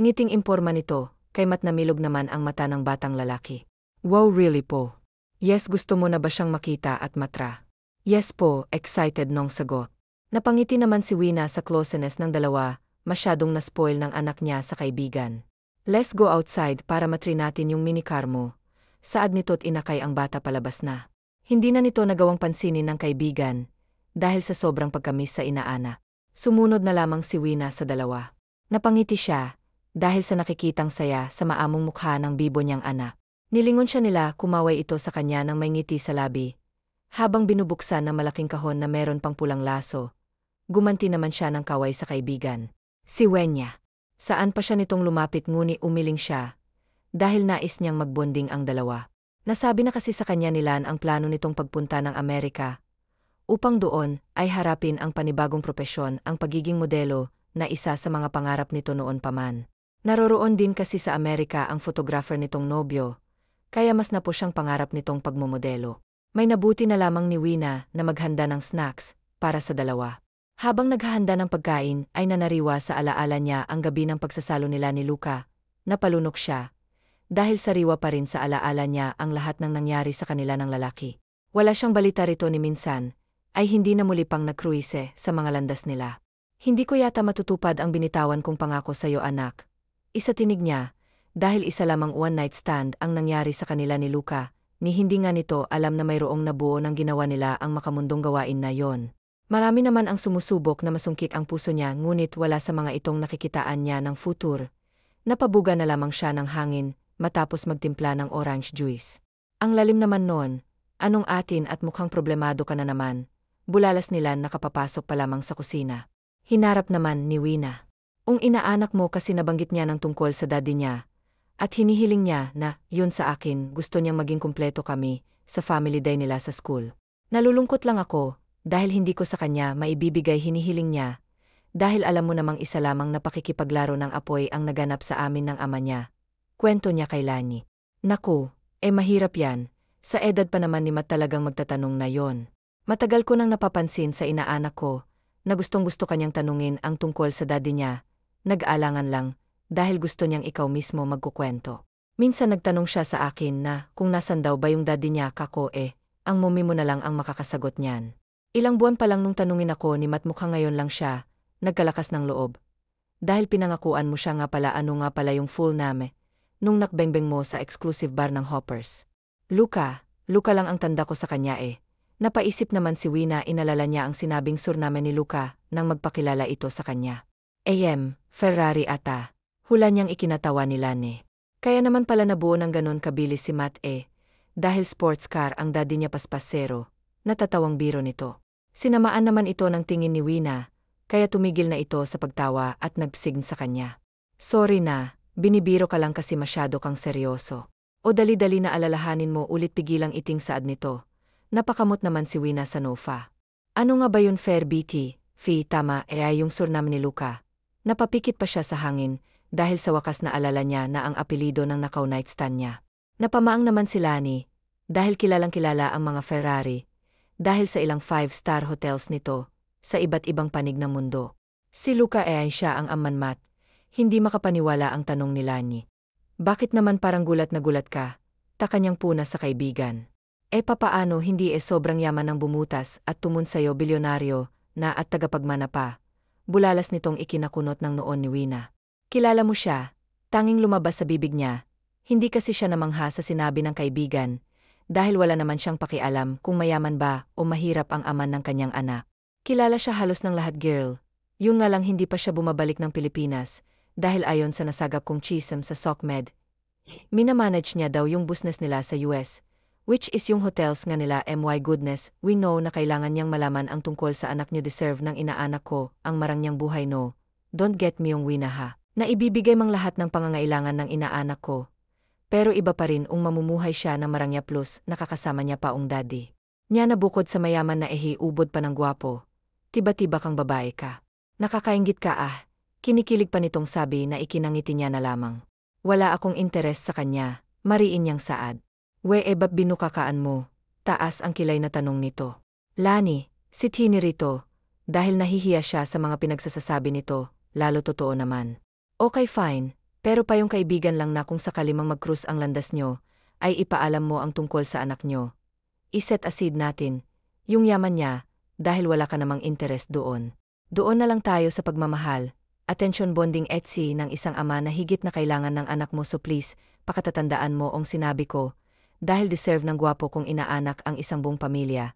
Ngiting imporma nito, kay Matt namilog naman ang mata ng batang lalaki. Wow really po? Yes, gusto mo na ba siyang makita at matra? Yes po, excited nung sagot. Napangiti naman si Wina sa closeness ng dalawa, masyadong na-spoil ng anak niya sa kaibigan. Let's go outside para matry natin yung minicar mo. Saad nito't inakay ang bata palabas na. Hindi na nito nagawang pansinin ng kaibigan, dahil sa sobrang pagkamis sa inaana. Sumunod na lamang si Wina sa dalawa. Napangiti siya, dahil sa nakikitang saya sa maamong mukha ng bibo niyang anak. Nilingon siya nila, kumaway ito sa kanya ng may ngiti sa labi. Habang binubuksan ng malaking kahon na meron pang pulang laso, gumanti naman siya ng kaway sa kaibigan. Si Wenya. Saan pa siya nitong lumapit nguni umiling siya, dahil nais niyang magbonding ang dalawa. Nasabi na kasi sa kanya nilan ang plano nitong pagpunta ng Amerika, upang doon ay harapin ang panibagong propesyon, ang pagiging modelo, na isa sa mga pangarap nito noon pa man. Naroroon din kasi sa Amerika ang photographer nitong nobyo, kaya mas napo siyang pangarap nitong pagmomodelo. May nabuti na lamang ni Wina na maghanda ng snacks para sa dalawa. Habang naghahanda ng pagkain ay nanariwa sa alaala niya ang gabi ng pagsasalo nila ni Luca. Napalunok siya, dahil sariwa pa rin sa alaala niya ang lahat ng nangyari sa kanila ng lalaki. Wala siyang balita rito ni minsan, ay hindi na muli pang nagkruise sa mga landas nila. Hindi ko yata matutupad ang binitawan kong pangako sa'yo anak. Isa tinig niya, dahil isa lamang one-night stand ang nangyari sa kanila ni Luca, ni hindi nga nito alam na mayroong nabuo ng ginawa nila ang makamundong gawain na yon. Marami naman ang sumusubok na masungkit ang puso niya ngunit wala sa mga itong nakikitaan niya ng futur. Napabuga na lamang siya ng hangin matapos magtimpla ng orange juice. Ang lalim naman noon, anong atin at mukhang problemado ka na naman, bulalas nila nakapapasok pa lamang sa kusina. Hinarap naman ni Wina. Inaanak mo kasi nabanggit niya ng tungkol sa daddy niya, at hinihiling niya na, yun sa akin, gusto niyang maging kumpleto kami, sa family day nila sa school. Nalulungkot lang ako, dahil hindi ko sa kanya maibibigay hinihiling niya, dahil alam mo namang isa lamang na pakikipaglaro ng apoy ang naganap sa amin ng ama niya. Kwento niya kay Lani. Naku, mahirap yan, sa edad pa naman ni Matt talagang magtatanong na yon. Matagal ko nang napapansin sa inaanak ko, na gustong-gusto kanyang tanungin ang tungkol sa daddy niya, nag-alangan lang, dahil gusto niyang ikaw mismo magkukwento. Minsan nagtanong siya sa akin na kung nasan daw ba yung daddy niya kako ang mommy mo na lang ang makakasagot niyan. Ilang buwan pa lang nung tanungin ako ni Matt mukhang ngayon lang siya, nagkalakas ng loob. Dahil pinangakuan mo siya nga pala ano nga pala yung full name, nung nakbengbeng mo sa exclusive bar ng Hoppers. Luca lang ang tanda ko sa kanya Napaisip naman si Wina inalala niya ang sinabing surname ni Luca nang magpakilala ito sa kanya. Ferrari ata. Hula niyang ikinatawa ni Lani. Kaya naman pala nabuo ng ganon kabilis si Matt dahil sports car ang daddy niya paspasero, natatawang biro nito. Sinamaan naman ito ng tingin ni Wina, kaya tumigil na ito sa pagtawa at nagsign sa kanya. Sorry na, binibiro ka lang kasi masyado kang seryoso. O dali-dali na alalahanin mo ulit pigilang iting saad nito. Napakamot naman si Wina sa Nova. Ano nga ba yun Fair BT? Tama ay yung surname ni Luca. Napapikit pa siya sa hangin, dahil sa wakas na alala niya na ang apelido ng nakaw night stand niya. Napamaang naman si Lani, dahil kilalang-kilala ang mga Ferrari, dahil sa ilang 5-star hotels nito, sa iba't ibang panig ng mundo. Si Luca ay siya ang amman Matt. Hindi makapaniwala ang tanong ni Lani. Bakit naman parang gulat na gulat ka? Ta kanyang puna sa kaibigan. Papaano hindi sobrang yaman ng bumutas at tumun sa'yo bilyonaryo na at tagapagmana pa? Bulalas nitong ikinakunot ng noon ni Wina. Kilala mo siya, tanging lumabas sa bibig niya, hindi kasi siya namangha sa sinabi ng kaibigan, dahil wala naman siyang pakialam kung mayaman ba o mahirap ang ama ng kanyang anak. Kilala siya halos ng lahat, girl. Yun nga lang hindi pa siya bumabalik ng Pilipinas dahil ayon sa nasagap kong chism sa SOCMED, minamanage niya daw yung business nila sa US, which is yung hotels nga nila. My goodness, we know na kailangan niyang malaman ang tungkol sa anak niyo. Deserve ng inaanak ko ang marang niyang buhay, no? Don't get me yung wina ha. Na ibibigay mang lahat ng pangangailangan ng inaanak ko. Pero iba pa rin ung mamumuhay siya na marangya plus nakakasama niya pa ung daddy. Niya na bukod sa mayaman na ubod pa ng gwapo. Tiba-tiba kang babae ka. Nakakainggit ka ah. Kinikilig pa nitong sabi na ikinangiti niya na lamang. Wala akong interes sa kanya, mariin niyang saad. Ba't binukakaan mo? Taas ang kilay na tanong nito. Lani, si Tini rito. Dahil nahihiya siya sa mga pinagsasasabi nito, lalo totoo naman. Okay fine, pero pa yung kaibigan lang na kung sakali mang mag-cruise ang landas nyo, ay ipaalam mo ang tungkol sa anak nyo. Iset aside natin, yung yaman niya, dahil wala ka namang interes doon. Doon na lang tayo sa pagmamahal, attention bonding etsy ng isang ama na higit na kailangan ng anak mo. So please, pakatatandaan mo ang sinabi ko, dahil deserve ng gwapo kong inaanak ang isang buong pamilya.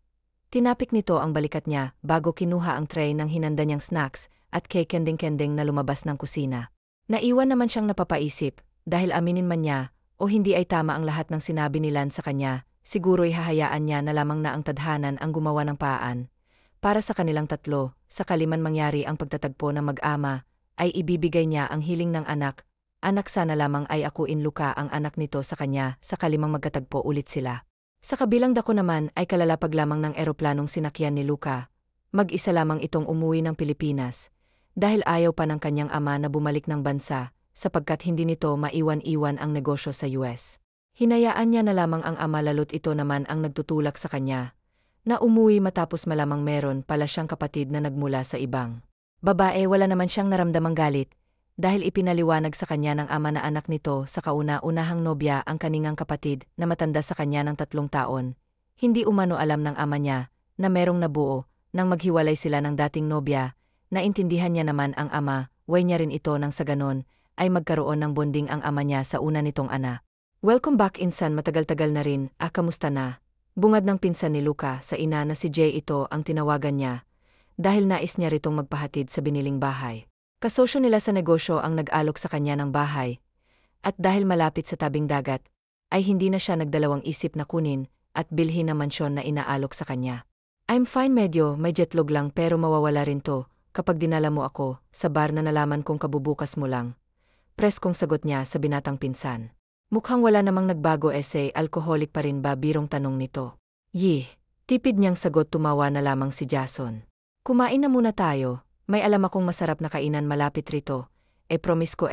Tinapik nito ang balikat niya bago kinuha ang tray ng hinanda niyang snacks at kay kending-kending na lumabas ng kusina. Naiwan naman siyang napapaisip, dahil aminin man niya o hindi ay tama ang lahat ng sinabi ni Lan sa kanya, siguro'y hahayaan niya na lamang na ang tadhanan ang gumawa ng paan. Para sa kanilang tatlo, sakali man mangyari ang pagtatagpo ng mag-ama, ay ibibigay niya ang hiling ng anak. Anak, sana lamang ay akuin Luka ang anak nito sa kanya sakali mang magkatagpo ulit sila. Sa kabilang dako naman ay kalalapag lamang ng eroplanong sinakyan ni Luka. Mag-isa lamang itong umuwi ng Pilipinas, dahil ayaw pa ng kanyang ama na bumalik ng bansa, sapagkat hindi nito maiwan-iwan ang negosyo sa US. Hinayaan niya na lamang ang ama, lalo't ito naman ang nagtutulak sa kanya, na umuwi matapos malamang meron pala siyang kapatid na nagmula sa ibang babae. Wala naman siyang naramdamang galit, dahil ipinaliwanag sa kanya ng ama na anak nito sa kauna-unahang nobya ang kaningang kapatid na matanda sa kanya ng 3 taon. Hindi umano alam ng ama niya na merong nabuo nang maghiwalay sila ng dating nobya. Naintindihan niya naman ang ama, way niya rin ito nang sa ganon ay magkaroon ng bonding ang ama niya sa una nitong anak. Welcome back insan, matagal-tagal na rin, kamusta na? Bungad ng pinsan ni Luka sa ina na si Jay. Ito ang tinawagan niya, dahil nais niya ritong magpahatid sa biniling bahay. Kasosyo nila sa negosyo ang nag-alok sa kanya ng bahay, at dahil malapit sa tabing dagat, ay hindi na siya nagdalawang isip na kunin at bilhin na mansyon na inaalok sa kanya. I'm fine, medyo may jetlog lang pero mawawala rin to kapag dinala mo ako sa bar na nalaman kong kabubukas mo lang. Preskong sagot niya sa binatang pinsan. Mukhang wala namang nagbago, alcoholic pa rin ba? Birong tanong nito. Yeh, tipid niyang sagot. Tumawa na lamang si Jason. Kumain na muna tayo. May alam akong masarap na kainan malapit rito. Promise ko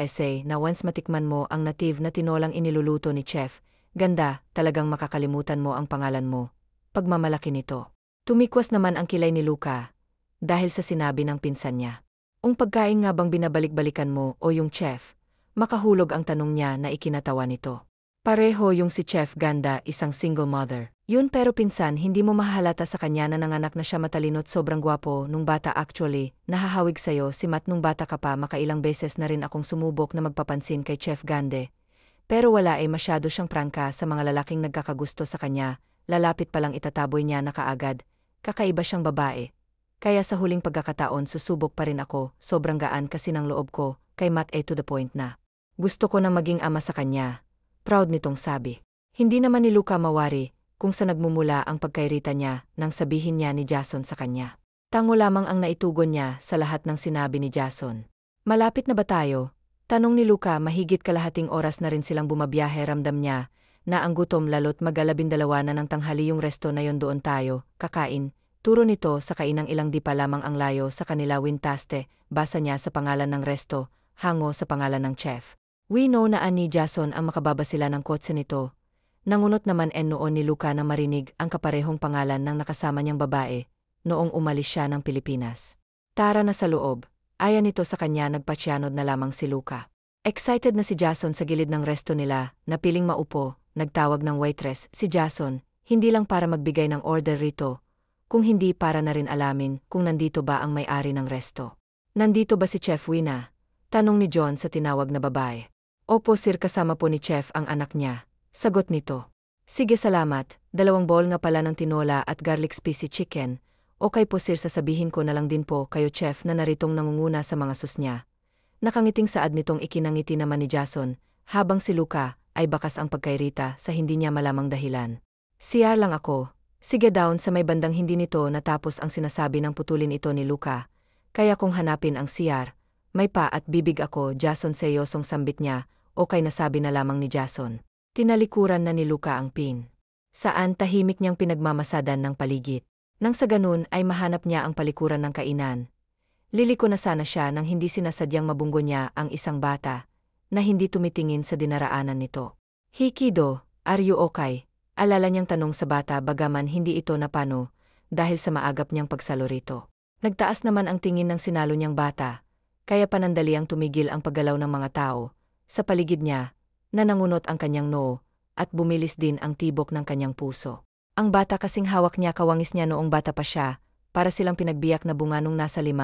na once matikman mo ang native na tinolang iniluluto ni Chef, ganda, talagang makakalimutan mo ang pangalan mo. Pagmamalaki nito. Tumikwas naman ang kilay ni Luka, dahil sa sinabi ng pinsan niya. Ang pagkain nga bang binabalik-balikan mo o yung chef? Makahulog ang tanong niya na ikinatawa nito. Pareho yung si Chef Ganda, isang single mother. Yun, pero pinsan, hindi mo mahahalata sa kanya na nanganak na siya matalino't sobrang gwapo nung bata. Actually, nahahawig sa'yo si Matt nung bata ka pa. Makailang beses na rin akong sumubok na magpapansin kay Chef Gande. Pero wala, masyado siyang prangka sa mga lalaking nagkakagusto sa kanya. Lalapit palang itataboy niya na kaagad. Kakaiba siyang babae. Kaya sa huling pagkakataon susubok pa rin ako. Sobrang gaan kasi ng loob ko kay Matt, to the point na gusto ko nang maging ama sa kanya. Proud nitong sabi. Hindi naman ni Luka mawari kung sa nagmumula ang pagkairita niya nang sabihin niya ni Jason sa kanya. Tango lamang ang naitugon niya sa lahat ng sinabi ni Jason. Malapit na ba tayo? Tanong ni Luka. Mahigit kalahating oras na rin silang bumabiyahe. Ramdam niya na ang gutom, lalo't mag-12 na ng tanghali yung resto na yon. Doon tayo kakain. Turo nito sa kainang ilang di pa lamang ang layo sa kanila. Wintaste, basa niya sa pangalan ng resto, hango sa pangalan ng chef. We know na ni Jason ang makababa sila ng kotse nito. Nangunot naman noon ni Luka na marinig ang kaparehong pangalan ng nakasama niyang babae noong umalis siya ng Pilipinas. Tara na sa loob. Ayan nito sa kanya. Nagpatyanod na lamang si Luka. Excited na si Jason sa gilid ng resto nila, napiling maupo. Nagtawag ng waitress si Jason, hindi lang para magbigay ng order rito, kung hindi para na rin alamin kung nandito ba ang may-ari ng resto. Nandito ba si Chef Wina? Tanong ni John sa tinawag na babae. Opo sir, kasama po ni Chef ang anak niya. Sagot nito. Sige, salamat. 2 bowl nga pala ng tinola at garlic spicy chicken. Okay po sir, sasabihin ko na lang din po kayo chef na naritong nangunguna sa mga sus niya. Nakangiting saad nitong ikinangiti naman ni Jason, habang si Luca ay bakas ang pagkairita sa hindi niya malamang dahilan. CR lang ako. Sige down sa may bandang hindi nito natapos ang sinasabi ng putulin ito ni Luca. Kaya kung hanapin ang CR, may pa at bibig ako. Jason seyosong sambit niya, okay na sabi na lamang ni Jason. Tinalikuran na ni Luca ang pin. Saan tahimik niyang pinagmamasadan ng paligid. Nang sa ganun ay mahanap niya ang palikuran ng kainan. Liliko na sana siya nang hindi sinasadyang mabunggo niya ang isang bata na hindi tumitingin sa dinaraanan nito. Hikido, are you okay? Alala niyang tanong sa bata bagaman hindi ito napano dahil sa maagap niyang pagsalo rito. Nagtaas naman ang tingin ng sinalo niyang bata, kaya panandaliang tumigil ang paggalaw ng mga tao sa paligid niya na nangunot ang kanyang noo at bumilis din ang tibok ng kanyang puso. Ang bata kasing hawak niya kawangis niya noong bata pa siya, para silang pinagbiyak na bunga nung nasa 5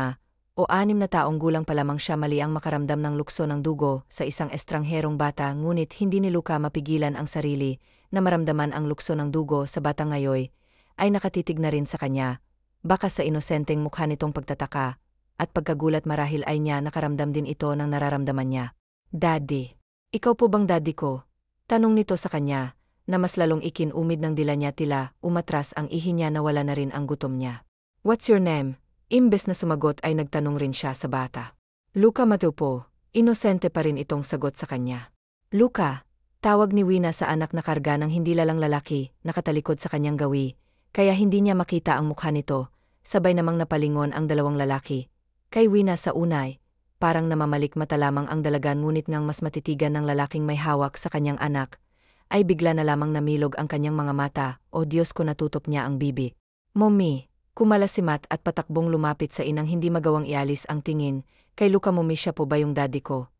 o 6 na taong gulang pa lamang siya mali ang makaramdam ng lukso ng dugo sa isang estrangherong bata, ngunit hindi ni Luca mapigilan ang sarili na maramdaman ang lukso ng dugo sa bata ngayoy ay nakatitig na rin sa kanya, baka sa inosenteng mukha nitong pagtataka at pagkagulat marahil ay niya nakaramdam din ito ng nararamdaman niya. Daddy, ikaw po bang daddy ko? Tanong nito sa kanya, na mas lalong ikinumid ng dila niya, tila umatras ang ihi niya na wala na rin ang gutom niya. What's your name? Imbes na sumagot ay nagtanong rin siya sa bata. Luca Mateo po, inosente pa rin itong sagot sa kanya. Luca, tawag ni Wina sa anak na karga ng hindi lalang lalaki, nakatalikod sa kanyang gawi, kaya hindi niya makita ang mukha nito, sabay namang napalingon ang 2 lalaki. Kay Wina sa unay, parang namamalik mata lamang ang dalagan, ngunit ngang mas matitigan ng lalaking may hawak sa kanyang anak, ay bigla na lamang namilog ang kanyang mga mata, o Diyos ko, natutop niya ang bibig. Mommy, kumalasimat at patakbong lumapit sa inang hindi magawang ialis ang tingin, kay Luca. Mommy, siya po ba yung daddy ko?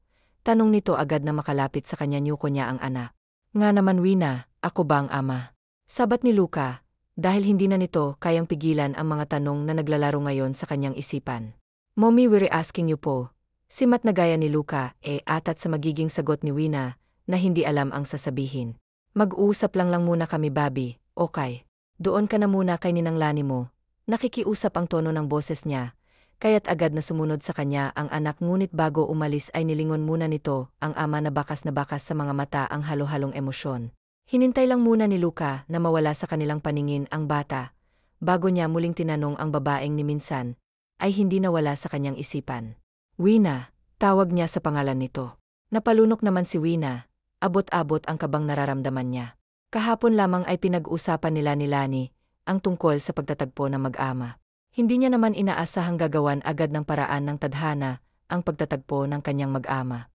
Tanong nito agad na makalapit sa kanya, nyuko niya ang anak. Nga naman Wina, ako ba ang ama? Sabat ni Luca, dahil hindi na nito kayang pigilan ang mga tanong na naglalaro ngayon sa kanyang isipan. Mommy, we're asking you po. Simat na gaya ni Luca, atat sa magiging sagot ni Wina, na hindi alam ang sasabihin. Mag-uusap lang muna kami, Bobby, okay? Doon ka na muna kay Ninang Lani mo. Nakikiusap ang tono ng boses niya, kaya't agad na sumunod sa kanya ang anak, ngunit bago umalis ay nilingon muna nito ang ama na bakas sa mga mata ang halo-halong emosyon. Hinintay lang muna ni Luca na mawala sa kanilang paningin ang bata, bago niya muling tinanong ang babaeng ni minsan, ay hindi nawala sa kanyang isipan. Wina, tawag niya sa pangalan nito. Napalunok naman si Wina, abot-abot ang kabang nararamdaman niya. Kahapon lamang ay pinag-usapan nila ni Lani ang tungkol sa pagtatagpo ng mag-ama. Hindi niya naman inaasahang gagawan agad ng paraan ng tadhana ang pagtatagpo ng kanyang mag-ama.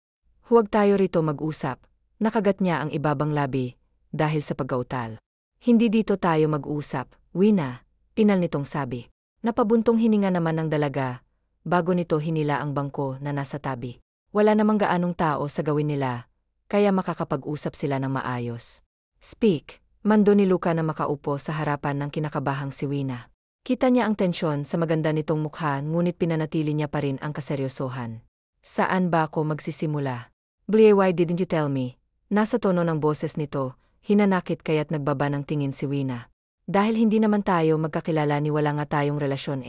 Huwag tayo rito mag-usap, nakagat niya ang ibabang labi dahil sa pagkautal. Hindi dito tayo mag-usap, Wina, pinal nitong sabi. Napabuntong hininga naman ng dalaga, bago nito hinila ang bangko na nasa tabi. Wala namang gaanong tao sa gawin nila, kaya makakapag-usap sila ng maayos. Speak, mando ni Luca na makaupo sa harapan ng kinakabahang si Wina. Kita niya ang tensyon sa maganda nitong mukha, ngunit pinanatili niya pa rin ang kaseryosohan. Saan ba ako magsisimula? Blie, why didn't you tell me? Nasa tono ng boses nito, hinanakit kaya't nagbaba ng tingin si Wina. Dahil hindi naman tayo magkakilala ni wala nga tayong relasyon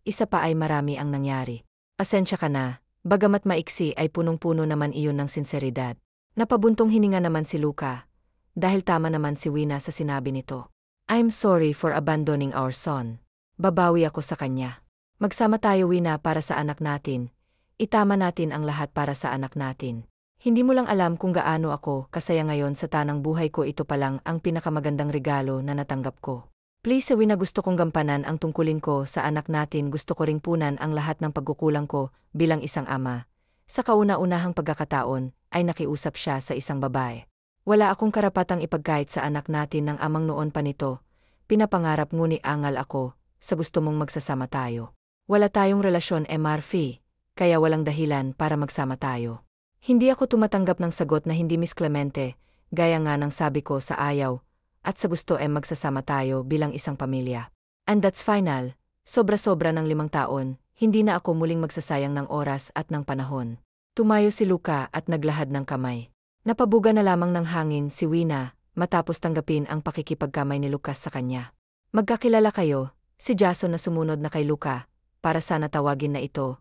Isa pa ay marami ang nangyari. Pasensya ka na, bagamat maiksi ay punong-puno naman iyon ng sinseridad. Napabuntong hininga naman si Luca, dahil tama naman si Wina sa sinabi nito. I'm sorry for abandoning our son. Babawi ako sa kanya. Magsama tayo, Wina, para sa anak natin. Itama natin ang lahat para sa anak natin. Hindi mo lang alam kung gaano ako kasaya ngayon sa tanang buhay ko. Ito pa lang ang pinakamagandang regalo na natanggap ko. Please, Wina, gusto kong gampanan ang tungkulin ko sa anak natin. Gusto ko ring punan ang lahat ng pagkukulang ko bilang isang ama. Sa kauna-unahang pagkakataon ay nakiusap siya sa isang babae. Wala akong karapatang ipagkait sa anak natin ng amang noon pa nito. Pinapangarap, ngunit angal ako sa gusto mong magsasama tayo. Wala tayong relasyon, Murphy, kaya walang dahilan para magsama tayo. Hindi ako tumatanggap ng sagot na hindi, Miss Clemente, gaya nga ng sabi ko sa ayaw, at sa gusto magsasama tayo bilang isang pamilya. And that's final. Sobra-sobra ng 5 taon, hindi na ako muling magsasayang ng oras at ng panahon. Tumayo si Luca at naglahad ng kamay. Napabuga na lamang ng hangin si Wina matapos tanggapin ang pakikipagkamay ni Lucas sa kanya. Magkakilala kayo, si Jason na sumunod na kay Luca, para sana tawagin na ito,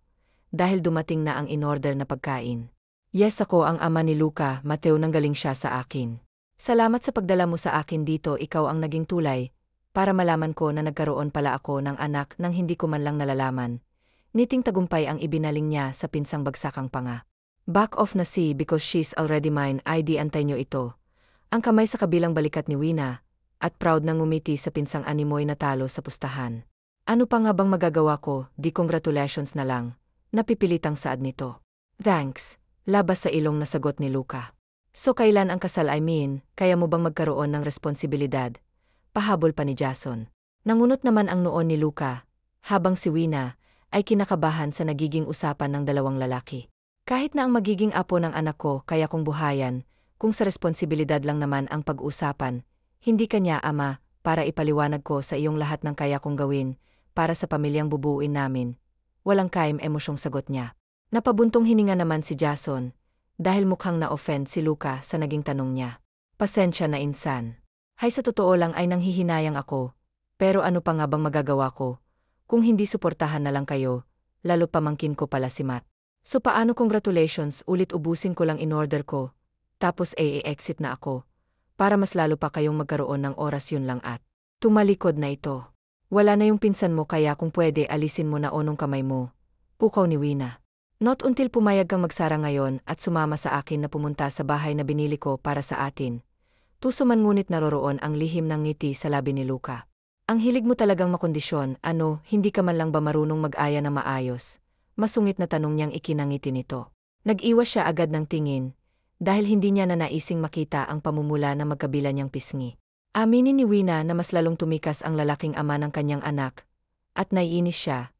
dahil dumating na ang in-order na pagkain. Yes, ako ang ama ni Luca, Mateo, nanggaling siya sa akin. Salamat sa pagdala mo sa akin dito, ikaw ang naging tulay, para malaman ko na nagkaroon pala ako ng anak nang hindi ko man lang nalalaman. Niting tagumpay ang ibinaling niya sa pinsang bagsakang panga. Back off na si because she's already mine, ID antay nyo ito. Ang kamay sa kabilang balikat ni Wina, at proud na ngumiti sa pinsang animoy na talo sa pustahan. Ano pa nga bang magagawa ko, di congratulations na lang, napipilitang saad nito. Thanks, labas sa ilong na sagot ni Luca. So kailan ang kasal, kaya mo bang magkaroon ng responsibilidad? Pahabol pa ni Jason. Nangunot naman ang noon ni Luca, habang si Wina ay kinakabahan sa nagiging usapan ng dalawang lalaki. Kahit na ang magiging apo ng anak ko kaya kong buhayan, kung sa responsibilidad lang naman ang pag-uusapan, hindi kanya ama, para ipaliwanag ko sa iyong lahat ng kaya kong gawin, para sa pamilyang bubuuin namin. Walang kaim emosyong sagot niya. Napabuntong hininga naman si Jason, dahil mukhang na-offend si Luca sa naging tanong niya. Pasensya na insan. Hay, sa totoo lang ay nanghihinayang ako, pero ano pa nga bang magagawa ko? Kung hindi suportahan na lang kayo, lalo pamangkin ko pala si Matt. So paano congratulations, ulit ubusin ko lang in-order ko, tapos exit na ako, para mas lalo pa kayong magkaroon ng oras, yun lang at. Tumalikod na ito. Wala na yung pinsan mo, kaya kung pwede alisin mo na onong kamay mo. Pukaw ni Wina. Not until pumayag kang magsara ngayon at sumama sa akin na pumunta sa bahay na binili ko para sa atin. Tuso man, ngunit naroroon ang lihim ng ngiti sa labi ni Luca. Ang hilig mo talagang makondisyon, hindi ka man lang ba marunong mag-aya na maayos? Masungit na tanong niyang ikinangiti nito. Nag-iwas siya agad ng tingin, dahil hindi niya na naising makita ang pamumula na magkabila niyang pisngi. Aminin ni Wina na mas lalong tumikas ang lalaking ama ng kanyang anak, at naiinis siya,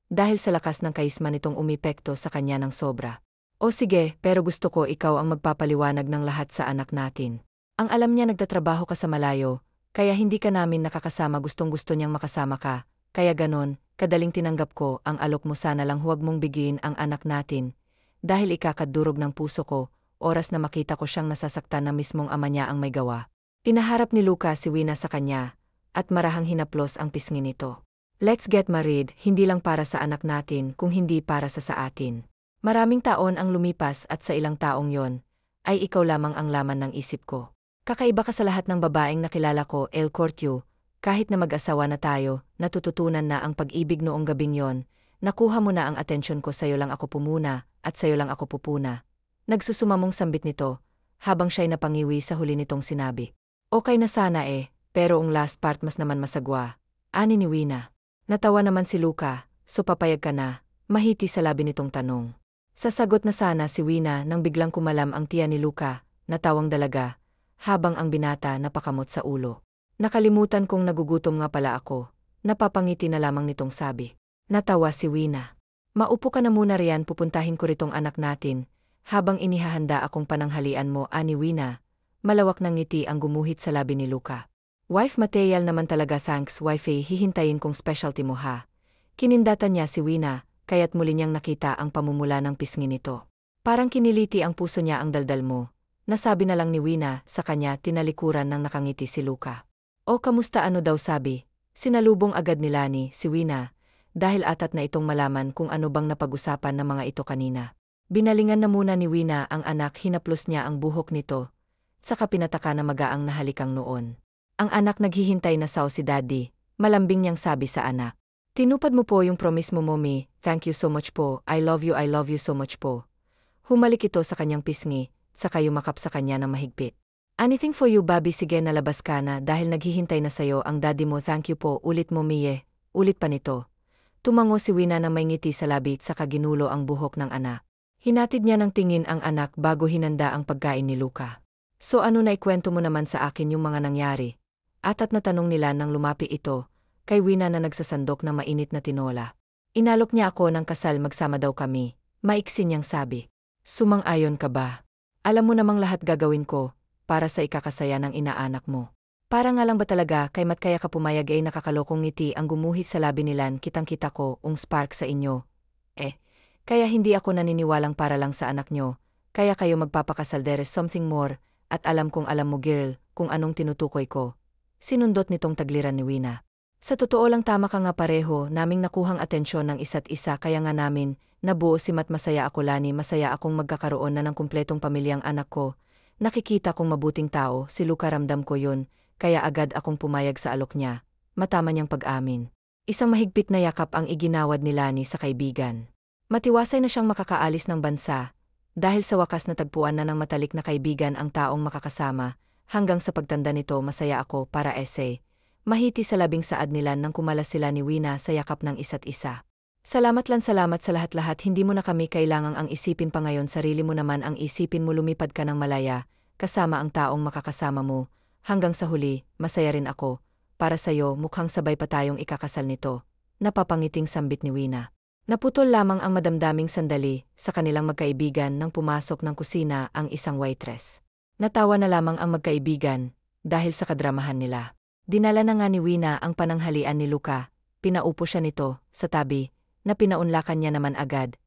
dahil sa lakas ng kaisma nitong umipekto sa kanya ng sobra. O sige, pero gusto ko ikaw ang magpapaliwanag ng lahat sa anak natin. Ang alam niya nagtatrabaho ka sa malayo, kaya hindi ka namin nakakasama, gustong-gusto niyang makasama ka, kaya ganon, kadaling tinanggap ko ang alok mo, sana lang huwag mong bigyan ang anak natin, dahil ikakadurog ng puso ko, oras na makita ko siyang nasasaktan na mismong ama niya ang may gawa. Pinaharap ni Luca si Wina sa kanya, at marahang hinaplos ang pisngi nito. Let's get married, hindi lang para sa anak natin kung hindi para sa atin. Maraming taon ang lumipas at sa ilang taong yon, ay ikaw lamang ang laman ng isip ko. Kakaiba ka sa lahat ng babaeng nakilala ko, El Cortio, kahit na mag-asawa na tayo, natututunan na ang pag-ibig noong gabing yon, nakuha mo na ang atensyon ko, sayo lang ako pumuna, at sayo lang ako pupuna. Nagsusumamong sambit nito, habang siya'y napangiwi sa huli nitong sinabi. Okay na sana pero ang last part mas naman masagwa, ani ni Wina. Natawa naman si Luca, so papayag ka na, mahiti sa labi nitong tanong. Sasagot na sana si Wina nang biglang kumalam ang tiyan ni Luca, natawang dalaga, habang ang binata napakamot sa ulo. Nakalimutan kong nagugutom nga pala ako, napapangiti na lamang nitong sabi. Natawa si Wina. Maupo ka na muna riyan, pupuntahin ko ritong anak natin, habang inihahanda akong pananghalian mo, ani Wina. Malawak ng ngiti ang gumuhit sa labi ni Luca. Wife material naman talaga, thanks wife, hihintayin kong specialty mo ha. Kinindatan niya si Wina, kaya't muli niyang nakita ang pamumula ng pisngi nito. Parang kiniliti ang puso niya ang daldal mo. Nasabi na lang ni Wina sa kanya, tinalikuran ng nakangiti si Luca. O kamusta, ano daw sabi? Sinalubong agad ni Lani si Wina, dahil atat na itong malaman kung ano bang napag-usapan ng mga ito kanina. Binalingan na muna ni Wina ang anak, hinaplos niya ang buhok nito, saka pinataka na magaang nahalikang noon. Ang anak naghihintay na sao si Daddy, malambing niyang sabi sa anak. Tinupad mo po yung promise mo, Mommy, thank you so much po, I love you so much po. Humalik ito sa kanyang pisngi, saka yumakap sa kanya ng mahigpit. Anything for you, Bobby, sige nalabas ka na dahil naghihintay na sayo ang daddy mo, thank you po, ulit mo Mie, ulit pa nito. Tumango si Wina na may ngiti sa labi saka ginulo ang buhok ng anak. Hinatid niya ng tingin ang anak bago hinanda ang pagkain ni Luca. So ano na ikwento mo naman sa akin yung mga nangyari? Atat na tanong nila nang lumapi ito, kay Wina na nagsasandok ng mainit na tinola. Inalok niya ako ng kasal, magsama daw kami, maiksi niyang sabi. Sumang-ayon ka ba? Alam mo namang lahat gagawin ko, para sa ikakasaya ng inaanak mo. Para nga lang ba talaga kay mat kaya ka pumayag, ay nakakalokong ngiti ang gumuhit sa labi nilan, kitang-kita ko ang spark sa inyo. Kaya hindi ako naniniwalang para lang sa anak nyo, kaya kayo magpapakasal, there is something more, at alam kong alam mo girl, kung anong tinutukoy ko. Sinundot nitong tagliran ni Wina. Sa totoo lang tama ka nga pareho naming nakuhang atensyon ng isa't isa kaya nga namin, nabuo si Matt masaya ako Lani masaya akong magkakaroon na ng kumpletong pamilyang anak ko. Nakikita kong mabuting tao, si Luca ramdam ko yun, kaya agad akong pumayag sa alok niya. Matama niyang pag-amin. Isang mahigpit na yakap ang iginawad ni Lani sa kaibigan. Matiwasay na siyang makakaalis ng bansa, dahil sa wakas natagpuan na ng matalik na kaibigan ang taong makakasama, hanggang sa pagtanda nito masaya ako para essay. Mahiti sa labing saad nila nang kumalas sila ni Wina sa yakap ng isa't isa. Salamat sa lahat-lahat hindi mo na kami kailangang ang isipin pa ngayon sarili mo naman ang isipin mo lumipad ka ng malaya, kasama ang taong makakasama mo, hanggang sa huli, masaya rin ako. Para sa'yo mukhang sabay pa tayong ikakasal nito, napapangiting sambit ni Wina. Naputol lamang ang madamdaming sandali sa kanilang magkaibigan nang pumasok ng kusina ang isang waitress. Natawa na lamang ang magkaibigan dahil sa kadramahan nila. Dinala na nga ni Wina ang pananghalian ni Luca, pinaupo siya nito sa tabi na pinaunlakan niya naman agad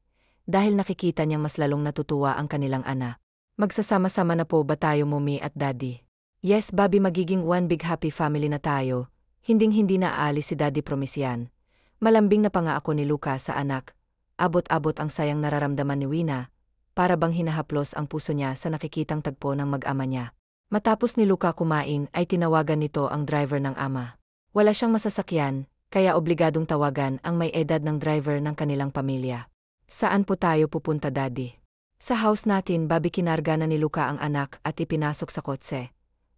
dahil nakikita niyang mas lalong natutuwa ang kanilang ana. Magsasama-sama na po ba tayo mommy at daddy? Yes Bobby magiging one big happy family na tayo, hinding-hindi na aalis si daddy promise yan. Malambing na pa nga ako ni Luca sa anak, abot-abot ang sayang nararamdaman ni Wina, para bang hinahaplos ang puso niya sa nakikitang tagpo ng mag-ama niya. Matapos ni Luca kumain ay tinawagan nito ang driver ng ama. Wala siyang masasakyan, kaya obligadong tawagan ang may edad ng driver ng kanilang pamilya. Saan po tayo pupunta daddy? Sa house natin Bobby kinarga na ni Luca ang anak at ipinasok sa kotse.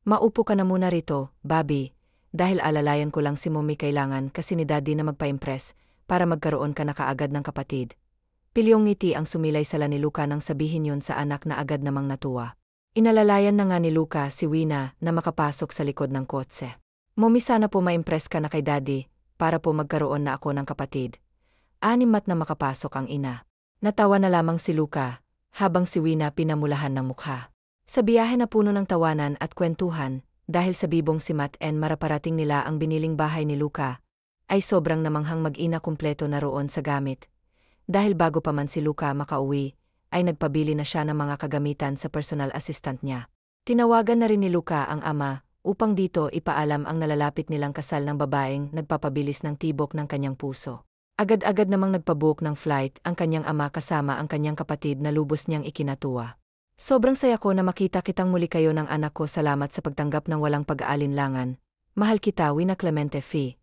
Maupo ka na muna rito, Bobby, dahil alalayan ko lang si mommy kailangan kasi ni daddy na magpa-impress para magkaroon ka na kaagad ng kapatid. Pilyong ngiti ang sumilay sala ni Luca nang sabihin yun sa anak na agad namang natuwa. Inalalayan na nga ni Luca si Wina na makapasok sa likod ng kotse. Mommy sana po ma-impress ka na kay daddy para po magkaroon na ako ng kapatid. Animat na makapasok ang ina. Natawa na lamang si Luca habang si Wina pinamulahan ng mukha. Sa biyahe na puno ng tawanan at kwentuhan, dahil sa bibong si Matt and maraparating nila ang biniling bahay ni Luca, ay sobrang namanghang mag-ina kumpleto na roon sa gamit. Dahil bago pa man si Luca makauwi, ay nagpabili na siya ng mga kagamitan sa personal assistant niya. Tinawagan na rin ni Luca ang ama, upang dito ipaalam ang nalalapit nilang kasal ng babaeng nagpapabilis ng tibok ng kanyang puso. Agad-agad namang nagpabook ng flight ang kanyang ama kasama ang kanyang kapatid na lubos niyang ikinatuwa. Sobrang saya ko na makita kitang muli kayo ng anak ko salamat sa pagtanggap ng walang pag-aalinlangan. Mahal kita Wina Clemente Fee.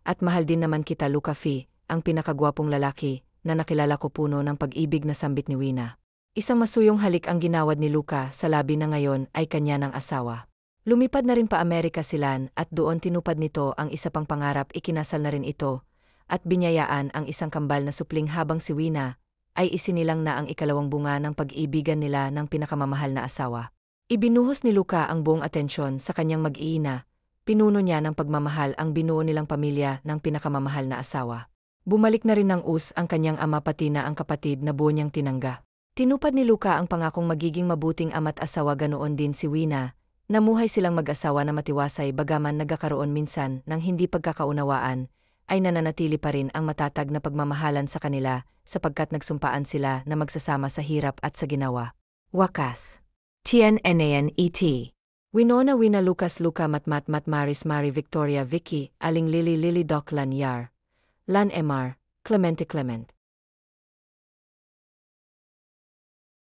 At mahal din naman kita Luca Fee, ang pinakagwapong lalaki na nakilala ko puno ng pag-ibig na sambit ni Wina. Isang masuyong halik ang ginawad ni Luca sa labi na ngayon ay kanya ng asawa. Lumipad na rin pa Amerika silan at doon tinupad nito ang isa pang pangarap ikinasal na rin ito at binyayaan ang isang kambal na supling habang si Wina ay isinilang na ang ikalawang bunga ng pag-iibigan nila ng pinakamamahal na asawa. Ibinuhos ni Luca ang buong atensyon sa kanyang mag-iina, pinuno niya ng pagmamahal ang binuo nilang pamilya ng pinakamamahal na asawa. Bumalik na rin ng ang kanyang ama pati na ang kapatid na buo niyang tinangga. Tinupad ni Luca ang pangakong magiging mabuting ama't asawa ganoon din si Wina, namuhay silang mag-asawa na matiwasay bagaman nagkakaroon minsan ng hindi pagkakaunawaan, ay nananatili pa rin ang matatag na pagmamahalan sa kanila sapagkat nagsumpaan sila na magsasama sa hirap at sa ginawa. Wakas. TNNANET. Winona Wina Lucas Luca Matmat Maris Mari Victoria Vicky Aling Lily Lily Doc Lan Yar. Lan Mr. Clemente Clement.